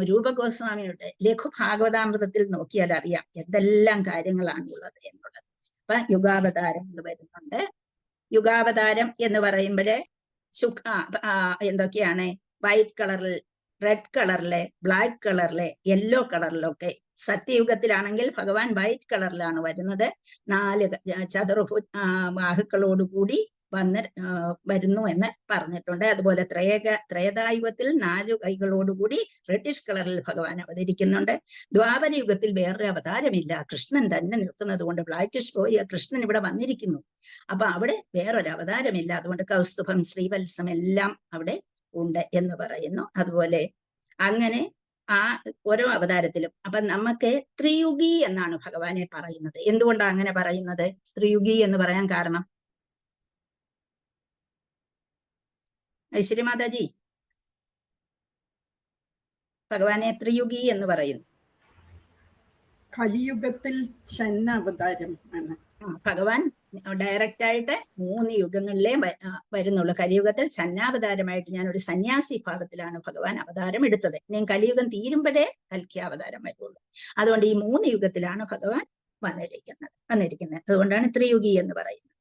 രൂപഗോസ്വാമിയുടെ ലഘു ഭാഗവതാമൃതത്തിൽ നോക്കിയാൽ അറിയാം എന്തെല്ലാം കാര്യങ്ങളാണ് ഉള്ളത് എന്നുള്ളത്. അപ്പൊ യുഗാവതാരങ്ങൾ വരുന്നുണ്ട്. യുഗാവതാരം എന്ന് പറയുമ്പോഴേ എന്തൊക്കെയാണ്? വൈറ്റ് കളറിൽ, റെഡ് കളറിലെ, ബ്ലാക്ക് കളറിലെ, യെല്ലോ കളറിലൊക്കെ. സത്യയുഗത്തിലാണെങ്കിൽ ഭഗവാൻ വൈറ്റ് കളറിലാണ് വരുന്നത്. 4 ചതുർഭു ബാഹുക്കളോടുകൂടി വരുന്നു എന്ന് പറഞ്ഞിട്ടുണ്ട്. അതുപോലെ ത്രേതായുഗത്തിൽ 4 കൈകളോടുകൂടി റെഡിഷ് കളറിൽ ഭഗവാൻ അവതരിക്കുന്നുണ്ട്. ദ്വാപരയുഗത്തിൽ വേറൊരു അവതാരമില്ല, കൃഷ്ണൻ തന്നെ നിൽക്കുന്നത് കൊണ്ട് ബ്ലാക്കിഷ് പോയ കൃഷ്ണൻ ഇവിടെ വന്നിരിക്കുന്നു. അപ്പൊ അവിടെ വേറൊരു അവതാരമില്ല, അതുകൊണ്ട് കൗസ്തുഭം ശ്രീവത്സം എല്ലാം അവിടെ ഉണ്ട് എന്ന് പറയുന്നു. അതുപോലെ അങ്ങനെ ആ ഓരോ അവതാരത്തിലും അപ്പൊ നമുക്ക് ത്രിയുഗി എന്നാണ് ഭഗവാനെ പറയുന്നത്. എന്തുകൊണ്ടാണ് അങ്ങനെ പറയുന്നത്? ത്രിയുഗി എന്ന് പറയാൻ കാരണം ഐശ്വര്യ മാതാജി, ഭഗവാനെ ത്രിയുഗി എന്ന് പറയുന്നു. കലിയുഗത്തിൽ ചെന്ന അവതാരം ആണ്. ഭഗവാൻ ഡയറക്റ്റ് ആയിട്ട് 3 യുഗങ്ങളിലേ വരുന്നുള്ളൂ. കലിയുഗത്തിൽ ചന്നാവതാരമായിട്ട് ഞാൻ ഒരു സന്യാസി ഭാവത്തിലാണ് ഭഗവാൻ അവതാരം എടുത്തത്. ഇനി കലിയുഗം തീരുമ്പോഴേ കൽക്കി അവതാരം വരുള്ളൂ. അതുകൊണ്ട് ഈ 3 യുഗത്തിലാണ് ഭഗവാൻ വന്നിരിക്കുന്നത്. അതുകൊണ്ടാണ് ത്രിയുഗി എന്ന് പറയുന്നത്.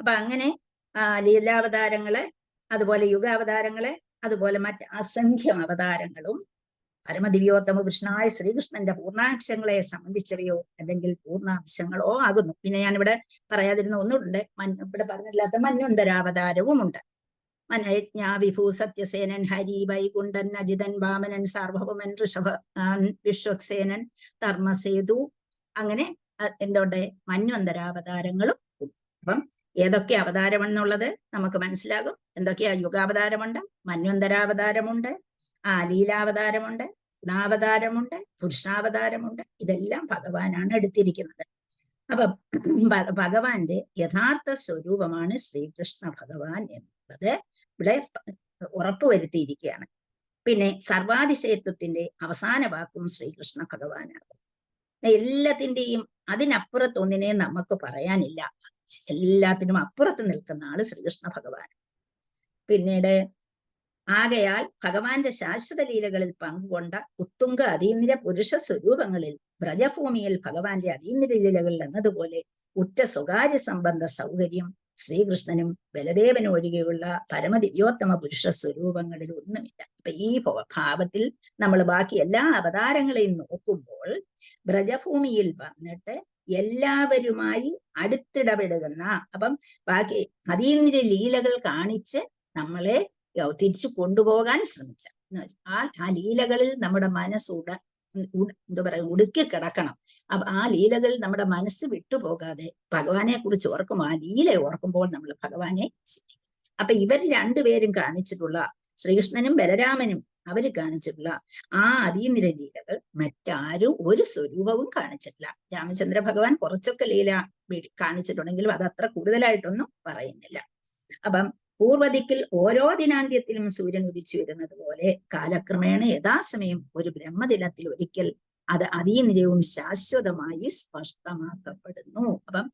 അപ്പൊ അങ്ങനെ ലീലാവതാരങ്ങള്, അതുപോലെ യുഗാവതാരങ്ങള്, അതുപോലെ മറ്റ് അസംഖ്യം അവതാരങ്ങളും പരമദിവ്യോത്തമ കൃഷ്ണനായ ശ്രീകൃഷ്ണന്റെ പൂർണ്ണാംശങ്ങളെ സംബന്ധിച്ചവയോ അല്ലെങ്കിൽ പൂർണ്ണാംശങ്ങളോ ആകുന്നു. പിന്നെ ഞാനിവിടെ പറയാതിരുന്ന ഒന്നുണ്ട്, ഇവിടെ പറഞ്ഞില്ലാത്ത മന്വന്തരാവതാരവും ഉണ്ട്. വിഭൂ സത്യസേനൻ, ഹരി, വൈകുണ്ഠൻ, അജിതൻ, വാമനൻ, സാർവഭൗമൻ, വിശ്വക്സേനൻ, ധർമ്മസേതു, അങ്ങനെ എന്തുണ്ട്, മന്വന്തരാവതാരങ്ങളും ഉണ്ട്. അപ്പം ഏതൊക്കെ അവതാരം എന്നുള്ളത് നമുക്ക് മനസ്സിലാകും. എന്തൊക്കെയാ? യുഗാവതാരമുണ്ട്, മന്വന്തരാവതാരമുണ്ട്, ലീലാവതാരമുണ്ട്, ഗുണാവതാരമുണ്ട്, പുരുഷാവതാരമുണ്ട്. ഇതെല്ലാം ഭഗവാനാണ് എടുത്തിരിക്കുന്നത്. അപ്പൊ ഭഗവാന്റെ യഥാർത്ഥ സ്വരൂപമാണ് ശ്രീകൃഷ്ണ ഭഗവാൻ എന്നുള്ളത് ഇവിടെ ഉറപ്പുവരുത്തിയിരിക്കുകയാണ്. പിന്നെ സർവാതിശയത്വത്തിന്റെ അവസാന വാക്കും ശ്രീകൃഷ്ണ ഭഗവാനാണ്. എല്ലാത്തിന്റെയും അതിനപ്പുറത്തൊന്നിനെ നമുക്ക് പറയാനില്ല. എല്ലാത്തിനും അപ്പുറത്ത് നിൽക്കുന്ന ആള് ശ്രീകൃഷ്ണ ഭഗവാൻ. പിന്നീട് ആകയാൽ ഭഗവാന്റെ ശാശ്വത ലീലകളിൽ പങ്കുകൊണ്ട ഉത്തുംഗ അതീന്ദ്ര പുരുഷ സ്വരൂപങ്ങളിൽ വ്രജഭൂമിയിൽ ഭഗവാന്റെ അതീന്ദ്ര ലീലകൾ എന്നതുപോലെ ഉറ്റ സ്വകാര്യ സംബന്ധ സൗകര്യം ശ്രീകൃഷ്ണനും ബലദേവനും ഒഴികെയുള്ള പരമദിവ്യോത്തമ പുരുഷ സ്വരൂപങ്ങളിൽ ഒന്നുമില്ല. അപ്പൊ ഈ ഭാവത്തിൽ നമ്മൾ ബാക്കി എല്ലാ അവതാരങ്ങളെയും നോക്കുമ്പോൾ വ്രജഭൂമിയിൽ വന്നിട്ട് എല്ലാവരുമായി അടുത്തിടപെടുന്ന, അപ്പം ബാക്കി അതീന്ദ്ര ലീലകൾ കാണിച്ച് നമ്മളെ തിരിച്ചു കൊണ്ടുപോകാൻ ശ്രമിച്ച ആ ലീലകളിൽ നമ്മുടെ മനസ്സുട എന്താ പറയാ ഉടുക്കി കിടക്കണം. അപ്പൊ ആ ലീലകളിൽ നമ്മുടെ മനസ്സ് വിട്ടുപോകാതെ ഭഗവാനെ കുറിച്ച് ഓർക്കുമ്പോൾ, ആ ലീല ഓർക്കുമ്പോൾ നമ്മൾ ഭഗവാനെ സ്നേഹിക്കും. അപ്പൊ ഇവർ രണ്ടുപേരും കാണിച്ചിട്ടുള്ള, ശ്രീകൃഷ്ണനും ബലരാമനും അവര് കാണിച്ചിട്ടുള്ള ആ അതീന്ദ്ര ലീലകൾ മറ്റാരും ഒരു സ്വരൂപവും കാണിച്ചിട്ടില്ല. രാമചന്ദ്ര ഭഗവാൻ കുറച്ചൊക്കെ ലീല കാണിച്ചിട്ടുണ്ടെങ്കിലും അത് അത്ര കൂടുതലായിട്ടൊന്നും പറയുന്നില്ല. അപ്പം പൂർവദിക്കിൽ ഓരോ ദിനാന്ത്യത്തിലും സൂര്യൻ ഉദിച്ചു വരുന്നത് പോലെ കാലക്രമേണ യഥാസമയം ഒരു ബ്രഹ്മദിനത്തിൽ ഒരിക്കൽ അത് അതീന്ദ്രിയവും ശാശ്വതമായി സ്പഷ്ടമാക്കപ്പെടുന്നു. അപ്പം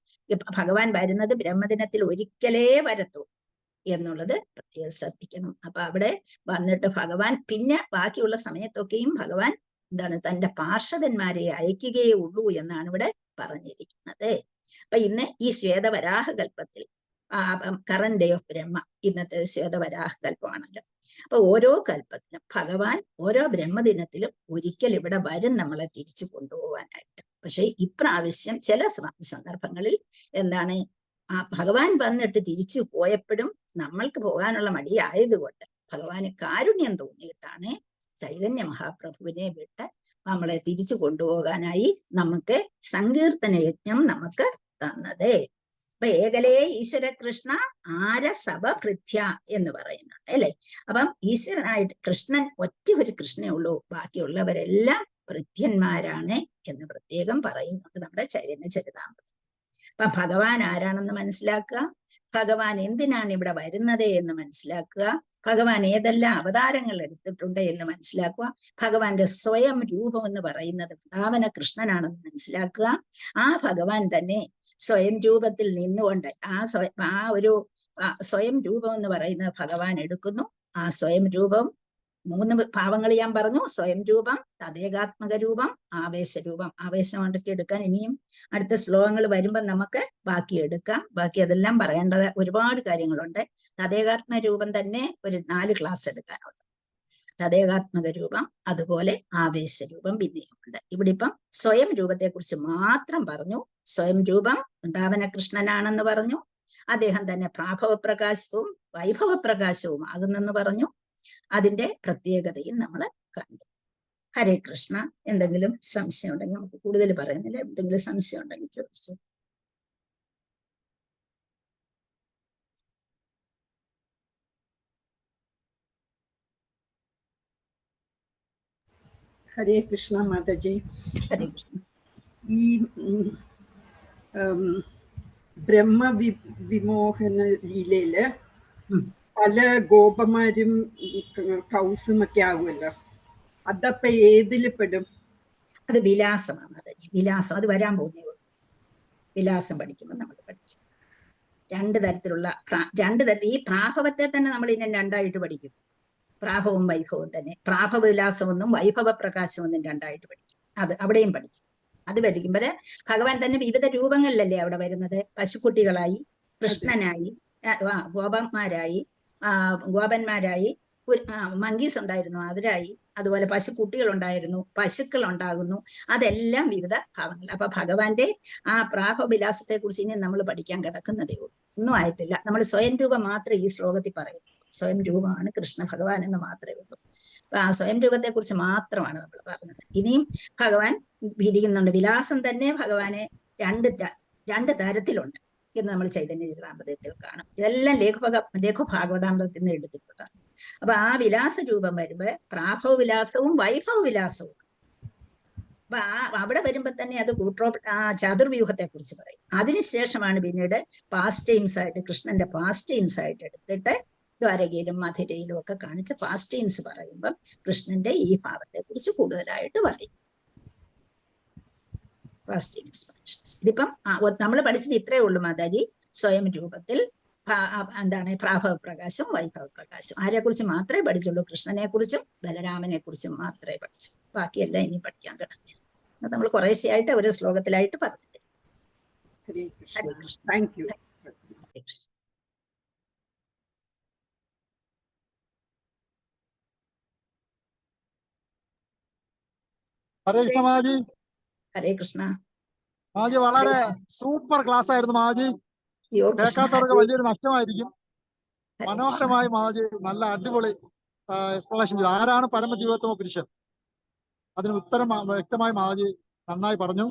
ഭഗവാൻ വരുന്നത് ബ്രഹ്മദിനത്തിൽ ഒരിക്കലേ വരത്തു എന്നുള്ളത് പ്രത്യേകം ശ്രദ്ധിക്കണം. അപ്പൊ അവിടെ വന്നിട്ട് ഭഗവാൻ പിന്നെ ബാക്കിയുള്ള സമയത്തൊക്കെയും ഭഗവാൻ എന്താണ് തന്റെ പാർഷദന്മാരെ അയക്കുകയേ ഉള്ളൂ എന്നാണ് ഇവിടെ പറഞ്ഞിരിക്കുന്നത്. അപ്പൊ ഇന്ന് ഈ ശ്വേതവരാഹകൽപ്പത്തിൽ കറന്റ് ഡേ ഓഫ് ബ്രഹ്മ, ഇന്നത്തെ ശ്വേതവരാഹകൽപ്പമാണല്ലോ. അപ്പൊ ഓരോ കൽപ്പത്തിലും ഭഗവാൻ ഓരോ ബ്രഹ്മദിനത്തിലും ഒരിക്കൽ ഇവിടെ വരും നമ്മളെ തിരിച്ചു കൊണ്ടുപോകാനായിട്ട്. പക്ഷെ ഇപ്രാവശ്യം ചില സന്ദർഭങ്ങളിൽ എന്താണ്, ഭഗവാൻ വന്നിട്ട് തിരിച്ചു പോയപ്പോഴും നമ്മൾക്ക് പോകാനുള്ള മടിയായതുകൊണ്ട് ഭഗവാന് കാരുണ്യം തോന്നിയിട്ടാണ് ചൈതന്യ മഹാപ്രഭുവിനെ വിട്ട് നമ്മളെ തിരിച്ചു കൊണ്ടുപോകാനായി നമുക്ക് സങ്കീർത്തന യജ്ഞം നമുക്ക് തന്നത്. അപ്പൊ ഏകലേ ഈശ്വര കൃഷ്ണ ആര സഭ ഭൃത്യ എന്ന് പറയുന്നുണ്ട് അല്ലെ. അപ്പം ഈശ്വരനായിട്ട് കൃഷ്ണൻ ഒറ്റ ഒരു കൃഷ്ണേ ഉള്ളൂ, ബാക്കിയുള്ളവരെല്ലാം ഭൃത്യന്മാരാണ് എന്ന് പ്രത്യേകം പറയുന്നുണ്ട് നമ്മുടെ ചൈതന്യ ചരിതാമൃതത്തിൽ. അപ്പൊ ഭഗവാൻ ആരാണെന്ന് മനസ്സിലാക്കുക, ഭഗവാൻ എന്തിനാണ് ഇവിടെ വരുന്നത് എന്ന് മനസ്സിലാക്കുക, ഭഗവാൻ ഏതെല്ലാം അവതാരങ്ങൾ എടുത്തിട്ടുണ്ട് എന്ന് മനസ്സിലാക്കുക, ഭഗവാന്റെ സ്വയം രൂപം എന്ന് പറയുന്നത് വൃന്ദാവന കൃഷ്ണനാണെന്ന് മനസ്സിലാക്കുക. ആ ഭഗവാൻ തന്നെ സ്വയം രൂപത്തിൽ നിന്നുകൊണ്ട് ആ ഒരു സ്വയം രൂപം എന്ന് പറയുന്നത് ഭഗവാൻ എടുക്കുന്നു. ആ സ്വയം രൂപം 3 ഭാവങ്ങൾ ഞാൻ പറഞ്ഞു. സ്വയം രൂപം, തദേകാത്മക രൂപം, ആവേശരൂപം. ആവേശം കൊണ്ടൊക്കെ എടുക്കാൻ ഇനിയും അടുത്ത ശ്ലോകങ്ങൾ വരുമ്പോൾ നമുക്ക് ബാക്കി എടുക്കാം. ബാക്കി അതെല്ലാം പറയേണ്ടത് ഒരുപാട് കാര്യങ്ങളുണ്ട്. തദേകാത്മക രൂപം തന്നെ ഒരു 4 ക്ലാസ് എടുക്കാനുണ്ട്. തദേകാത്മക രൂപം, അതുപോലെ ആവേശരൂപം പിന്നെയുമുണ്ട്. ഇവിടെ ഇപ്പം സ്വയം രൂപത്തെ കുറിച്ച് മാത്രം പറഞ്ഞു. സ്വയം രൂപം വൃന്ദാവന കൃഷ്ണനാണെന്ന് പറഞ്ഞു. അദ്ദേഹം തന്നെ പ്രാഭവപ്രകാശവും വൈഭവപ്രകാശവും ആകുന്നെന്ന് പറഞ്ഞു. അതിന്റെ പ്രത്യേകതയും നമ്മൾ കണ്ടു. ഹരേ കൃഷ്ണ. എന്തെങ്കിലും സംശയം ഉണ്ടെങ്കിൽ നമുക്ക് കൂടുതൽ പറയുന്നില്ല. എന്തെങ്കിലും സംശയം ഉണ്ടെങ്കിൽ ചോദിച്ചു. ഹരേ കൃഷ്ണ മാതാജി. ഹരേ കൃഷ്ണ. ഈ ബ്രഹ്മ വിമോഹന ലീലയില് പല ഗോപന്മാരും കൗസും ഒക്കെ ആകുമല്ലോ, അതപ്പൊ ഏതില് പെടും? അത് വിലാസമാണ് മാതാജി. വിലാസം അത് വരാൻ പോകുന്നേ ഉള്ളൂ. വിലാസം പഠിക്കുമ്പോൾ നമ്മൾ പഠിക്കും. രണ്ട് തരത്തിലുള്ള ഈ പ്രാഭവത്തെ തന്നെ നമ്മൾ ഇനി രണ്ടായിട്ട് പഠിക്കും. പ്രാഭവും വൈഭവവും തന്നെ. പ്രാഭവ വിലാസമെന്നും വൈഭവ പ്രകാശമെന്നും രണ്ടായിട്ട് പഠിക്കും. അത് അവിടെയും പഠിക്കും. അത് പഠിക്കുമ്പോൾ ഭഗവാൻ തന്നെ വിവിധ രൂപങ്ങളിലല്ലേ അവിടെ വരുന്നത്. പശുക്കുട്ടികളായി, കൃഷ്ണനായി, ഗോപന്മാരായി, ഗോപന്മാരായി, മങ്കീസ് ഉണ്ടായിരുന്നു അവരായി, അതുപോലെ പശുക്കുട്ടികൾ ഉണ്ടായിരുന്നു, പശുക്കൾ ഉണ്ടാകുന്നു. അതെല്ലാം വിവിധ ഭാവങ്ങൾ. അപ്പൊ ഭഗവാന്റെ ആ പ്രാഭവിലാസത്തെ കുറിച്ച് ഇനി നമ്മൾ പഠിക്കാൻ കിടക്കുന്നതേ ഉള്ളൂ. ഒന്നും ആയിട്ടില്ല. നമ്മൾ സ്വയം രൂപം മാത്രമേ ഈ ശ്ലോകത്തിൽ പറയുന്നു. സ്വയം രൂപമാണ് കൃഷ്ണ ഭഗവാൻ എന്ന് മാത്രമേ ഉള്ളൂ. അപ്പൊ ആ സ്വയം രൂപത്തെ കുറിച്ച് മാത്രമാണ് നമ്മൾ പറഞ്ഞത്. ഇനിയും ഭഗവാൻ വിരിക്കുന്നുണ്ട്. വിലാസം തന്നെ ഭഗവാനെ രണ്ട് തരത്തിലുണ്ട് എന്ന് നമ്മൾ ചൈതന്യ ചരിതാമൃതത്തിൽ കാണും. ഇതെല്ലാം ലഘുഭാഗവതാമൃതത്തിൽ നിന്ന് എടുത്തിട്ടുള്ളതാണ്. അപ്പൊ ആ വിലാസ രൂപം വരുമ്പോ പ്രാഭവ വിലാസവും വൈഭവ വിലാസവും. അപ്പൊ അവിടെ വരുമ്പോ തന്നെ അത് ചതുർവ്യൂഹത്തെ കുറിച്ച് പറയും. അതിനുശേഷമാണ് പിന്നീട് പാസ്റ്റെയിംസ് ആയിട്ട് കൃഷ്ണന്റെ പാസ്റ്റെയിംസ് ആയിട്ട് എടുത്തിട്ട് ദ്വാരകയിലും മധുരയിലും ഒക്കെ കാണിച്ച് പാസ്റ്റെയിംസ് പറയുമ്പം കൃഷ്ണന്റെ ഈ ഭാവത്തെ കുറിച്ച് കൂടുതലായിട്ട് പറയും. ഇതിപ്പം നമ്മൾ പഠിച്ചത് ഇത്രയേ ഉള്ളൂ മാതാജി. സ്വയം രൂപത്തിൽ എന്താണ് പ്രാഭവ പ്രകാശം വൈഭവ പ്രകാശം. ആരെ കുറിച്ച് മാത്രമേ പഠിച്ചുള്ളൂ? കൃഷ്ണനെ കുറിച്ചും ബലരാമനെ കുറിച്ചും മാത്രമേ പഠിച്ചു. ബാക്കിയെല്ലാം ഇനി പഠിക്കാൻ കിടന്നു. അത് നമ്മൾ കുറേശ്ശെയായിട്ട് ഒരു ശ്ലോകത്തിലായിട്ട് പറഞ്ഞിട്ടുണ്ട്. Thank you. ഹരേ കൃഷ്ണ മാജി. ഹരേ കൃഷ്ണ മാജി വളരെ സൂപ്പർ ക്ലാസ് ആയിരുന്നു മാജി. കേൾക്കാത്തവർക്ക് വലിയൊരു നഷ്ടമായിരിക്കും. മനോഹരമായി മാജി നല്ല അടിപൊളി എക്സ്പ്ലനേഷൻ ചെയ്തു. ആരാണ് പരമജീവോത്തമ പുരുഷൻ? അതിന് ഉത്തരം വ്യക്തമായി മാജി നന്നായി പറഞ്ഞു.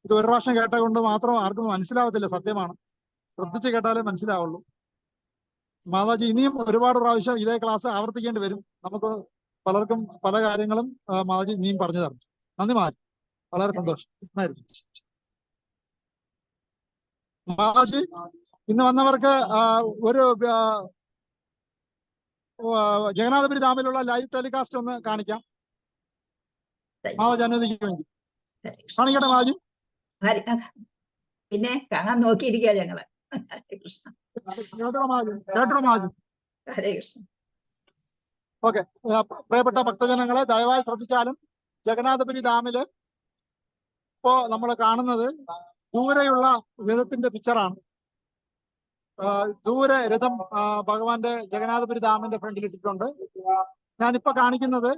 ഇത് ഒരു പ്രാവശ്യം കേട്ടതുകൊണ്ട് മാത്രം ആർക്കും മനസ്സിലാവത്തില്ല. സത്യമാണ്, ശ്രദ്ധിച്ച് കേട്ടാലേ മനസ്സിലാവുള്ളൂ. മാതാജി ഇനിയും ഒരുപാട് പ്രാവശ്യം ഇതേ ക്ലാസ് ആവർത്തിക്കേണ്ടി വരും. നമുക്ക് പലർക്കും പല കാര്യങ്ങളും മാതാജി ഇനിയും പറഞ്ഞു തരണം. നന്ദി മാജി, വളരെ സന്തോഷം. മാതാജി ഇന്ന് വന്നവർക്ക് ഒരു ജഗന്നാഥപുരി ഡാമിലുള്ള ലൈവ് ടെലികാസ്റ്റ് ഒന്ന് കാണിക്കാം. മാതാജി അനുവദിക്കുമെങ്കിൽ കാണിക്കട്ടെ മാതാജി. പിന്നെ കാണാൻ നോക്കിയിരിക്കുക ഞങ്ങള്. ഹരേ കൃഷ്ണ. ഓക്കെ, പ്രിയപ്പെട്ട ഭക്തജനങ്ങളെ ദയവായി ശ്രദ്ധിച്ചാലും ജഗന്നാഥപുരി ഡാമില് ഇപ്പോ നമ്മൾ കാണുന്നത് ദൂരെയുള്ള രഥത്തിന്റെ പിക്ചറാണ്. ദൂരെ രഥം ഭഗവാന്റെ ജഗന്നാഥപുരി ഡാമിന്റെ ഫ്രണ്ടിൽ ഇട്ടിട്ടുണ്ട്. ഞാനിപ്പോ കാണിക്കുന്നത്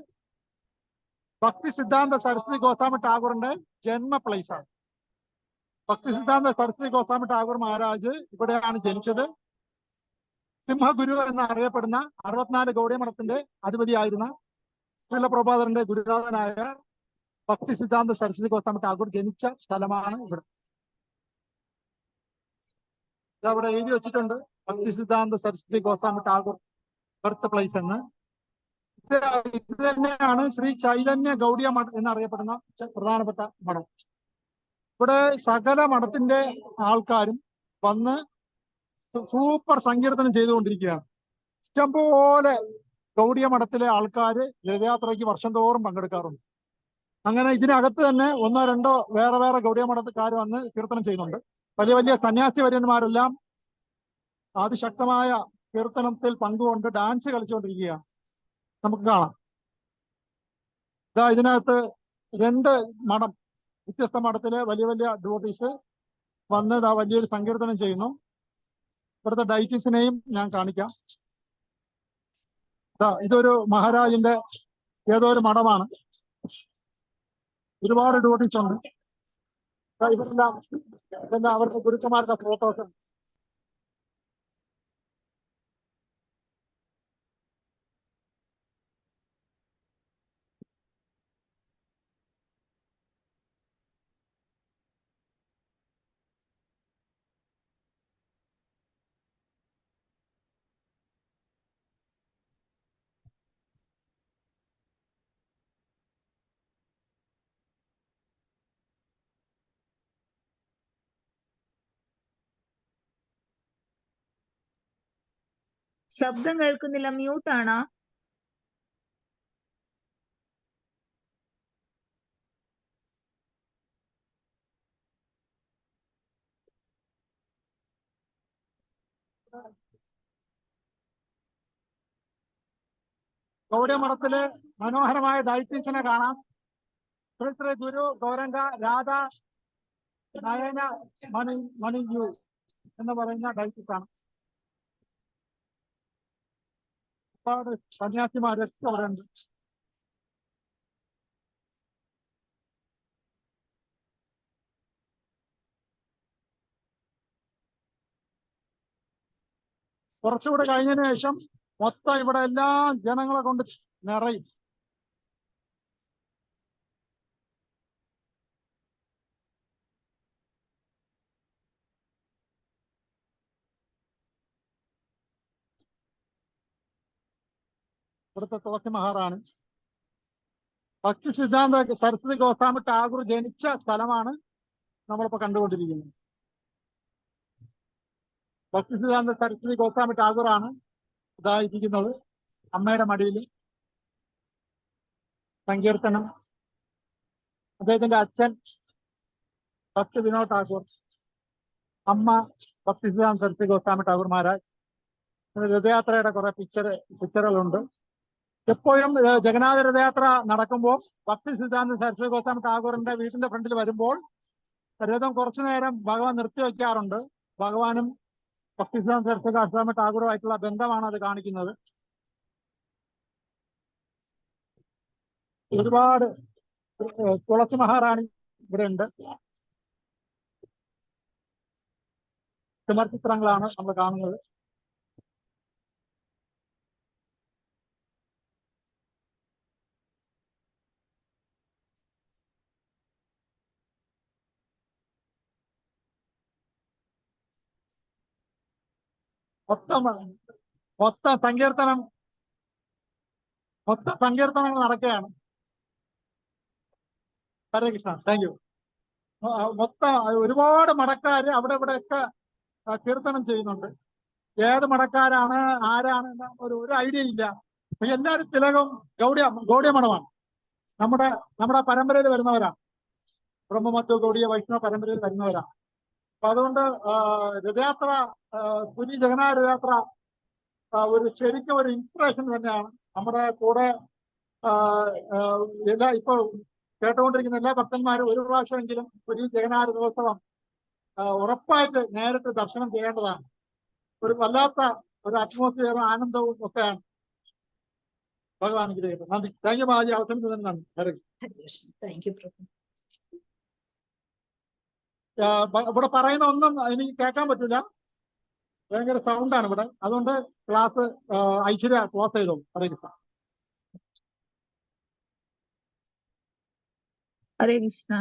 ഭക്തി സിദ്ധാന്ത സരസ്വതി ഗോസ്വാമി ടാഗോറിന്റെ ജന്മ പ്ലേസ് ആണ്. ഭക്തി സിദ്ധാന്ത സരസ്വതി ഗോസ്വാമി ടാഗോർ മഹാരാജ് ഇവിടെയാണ് ജനിച്ചത്. സിംഹഗുരു എന്നറിയപ്പെടുന്ന 64 ഗൗഡിയ മഠത്തിന്റെ അധിപതിയായിരുന്ന ശ്രീല പ്രഭുപാദന്റെ ഗുരുനാഥനായ ഭക്തി സിദ്ധാന്ത സരസ്വതി ഗോസ്വാമി ടാഗോർ ജനിച്ച സ്ഥലമാണ് ഇവിടെ. ഇതവിടെ എഴുതി വെച്ചിട്ടുണ്ട്, ഭക്തി സിദ്ധാന്ത സരസ്വതി ഗോസ്വാമി ടാഗോർ ബർത്ത് പ്ലേസ് എന്ന്. ഇത് തന്നെയാണ് ശ്രീ ചൈതന്യ ഗൗഡിയ മഠം എന്നറിയപ്പെടുന്ന പ്രധാനപ്പെട്ട മഠം. ഇവിടെ സകല മഠത്തിന്റെ ആൾക്കാരും വന്ന് സൂപ്പർ സങ്കീർത്തനം ചെയ്തുകൊണ്ടിരിക്കുകയാണ്. ഇഷ്ടംപോലെ ഗൗഡിയ മഠത്തിലെ ആൾക്കാര് രഥയാത്രയ്ക്ക് വർഷം തോറും പങ്കെടുക്കാറുണ്ട്. അങ്ങനെ ഇതിനകത്ത് തന്നെ 1-2 വേറെ വേറെ ഗൗഡിയ മഠക്കാർ വന്ന് കീർത്തനം ചെയ്യുന്നുണ്ട്. വലിയ വലിയ സന്യാസി വര്യന്മാരെല്ലാം അതിശക്തമായ കീർത്തനത്തിൽ പങ്കുകൊണ്ട് ഡാൻസ് കളിച്ചുകൊണ്ടിരിക്കുകയാണ്. നമുക്ക് കാണാം. ഇതിനകത്ത് 2 മഠം, വ്യത്യസ്ത മഠത്തിലെ വലിയ വലിയ ഡിവോട്ടീസ് വന്ന് വലിയൊരു സങ്കീർത്തനം ചെയ്യുന്നു. ഇവിടുത്തെ ഡൈറ്റീസിനെയും ഞാൻ കാണിക്കാം. ഇതൊരു മഹാരാജിന്റെ ഏതോ ഒരു മഠമാണ്. ഒരുപാട് ഡിവോട്ടീസ് ഉണ്ട്. ഇവരെല്ലാം അവരുടെ ഗുരുക്കന്മാരുടെ ഫോട്ടോസ്. ശബ്ദം കേൾക്കുന്നില്ല, മ്യൂട്ടാണോ? ഗൗഡമഠത്തിലെ മനോഹരമായ ഡയറ്റീഷ്യനെ കാണാം. ശ്രീ ശ്രീ ഗുരു ഗൗരംഗ രാധ നയന മണിയു എന്ന് പറയുന്ന ഡയറ്റീഷാണ്. ഒരുപാട് സന്യാസിമാരൊക്കെ അവിടെ ഉണ്ട്. കുറച്ചുകൂടെ കഴിഞ്ഞതിന് ശേഷം മൊത്തം ഇവിടെ എല്ലാ ജനങ്ങളെ കൊണ്ട് നിറയും. ഇവിടുത്തെ തുളസി മഹാറാണി. ഭക്തി സിദ്ധാന്ത സരസ്വതി ഗോസ്വാമി ടാഗോർ ജനിച്ച സ്ഥലമാണ് നമ്മളിപ്പോ കണ്ടുകൊണ്ടിരിക്കുന്നത്. ഭക്തി സിദ്ധാന്ത സരസ്വതി ഗോസ്വാമി ടാഗോറാണ് ഇതായിരിക്കുന്നത്. അമ്മയുടെ മടിയിൽ സങ്കീർത്തനം. അദ്ദേഹത്തിന്റെ അച്ഛൻ ഭക്തി വിനോദ് ടാഗോർ, അമ്മ ഭക്തി സിദ്ധാന്ത സരസ്വതി ഗോസ്വാമി ടാഗോർ മഹാരാജ്. രഥയാത്രയുടെ കുറെ പിക്ചറുകളുണ്ട്. എപ്പോഴും ജഗന്നാഥ രഥയാത്ര നടക്കുമ്പോൾ ഭക്തി സിദ്ധാന്ത സരസ്വതി ഗോസ്വാമി ടാഗോറിന്റെ വീടിന്റെ ഫ്രണ്ടിൽ വരുമ്പോൾ രഥം കുറച്ചു നേരം ഭഗവാൻ നിർത്തിവെക്കാറുണ്ട്. ഭഗവാനും ഭക്തി സിദ്ധാന്ത സരസ്വതി ഗോസ്വാമി ടാഗോറുമായിട്ടുള്ള ബന്ധമാണ് അത് കാണിക്കുന്നത്. ഒരുപാട് തുളസി മഹാറാണി ഇവിടെ ഉണ്ട്. ചുമർചിത്രങ്ങളാണ് നമ്മൾ കാണുന്നത്. മൊത്തം സങ്കീർത്തനങ്ങൾ നടക്കുകയാണ്. ഹരേ കൃഷ്ണ. Thank you. മൊത്തം ഒരുപാട് മഠക്കാര് അവിടെ ഇവിടെയൊക്കെ കീർത്തനം ചെയ്യുന്നുണ്ട്. ഏത് മഠക്കാരാണ് ആരാണ് ഒരു ഐഡിയ ഇല്ല. എല്ലാവരും തിലകം ഗൗഡിയ മഠമാണ്. നമ്മുടെ പരമ്പരയിൽ വരുന്നവരാണ്. ബ്രഹ്മമത്വ ഗൗഡിയ വൈഷ്ണവ പരമ്പരയിൽ വരുന്നവരാണ്. അപ്പൊ അതുകൊണ്ട് രഥയാത്ര, പുരി ജഗന്നാഥ രഥയാത്ര ശരിക്കും ഒരു ഇൻസ്പിറേഷൻ തന്നെയാണ്. നമ്മുടെ കൂടെ ഇപ്പൊ കേട്ടുകൊണ്ടിരിക്കുന്ന എല്ലാ ഭക്തന്മാരും ഒരു പ്രാവശ്യമെങ്കിലും പുരി ജഗന്നാഥ രഥോത്സവം ഉറപ്പായിട്ട് നേരിട്ട് ദർശനം ചെയ്യേണ്ടതാണ്. ഒരു വല്ലാത്ത ഒരു അറ്റ്മോസ്ഫിയറും ആനന്ദവും ഒക്കെയാണ്. ഭഗവാൻ അനുഗ്രഹിക്കട്ടെ. നന്ദി. താങ്ക് യു മഹാജി. അവസരം തന്നെ നന്ദി. താങ്ക് യു പ്രഭു. ഇവിടെ പറയുന്ന ഒന്നും എനിക്ക് കേൾക്കാൻ പറ്റില്ല. ഭയങ്കര സൗണ്ടാണ് ഇവിടെ. അതുകൊണ്ട് ക്ലാസ് ഐശ്വര്യ ക്ലോസ് ചെയ്തോളൂ. ഹരേ കൃഷ്ണ. ഹരേ കൃഷ്ണ.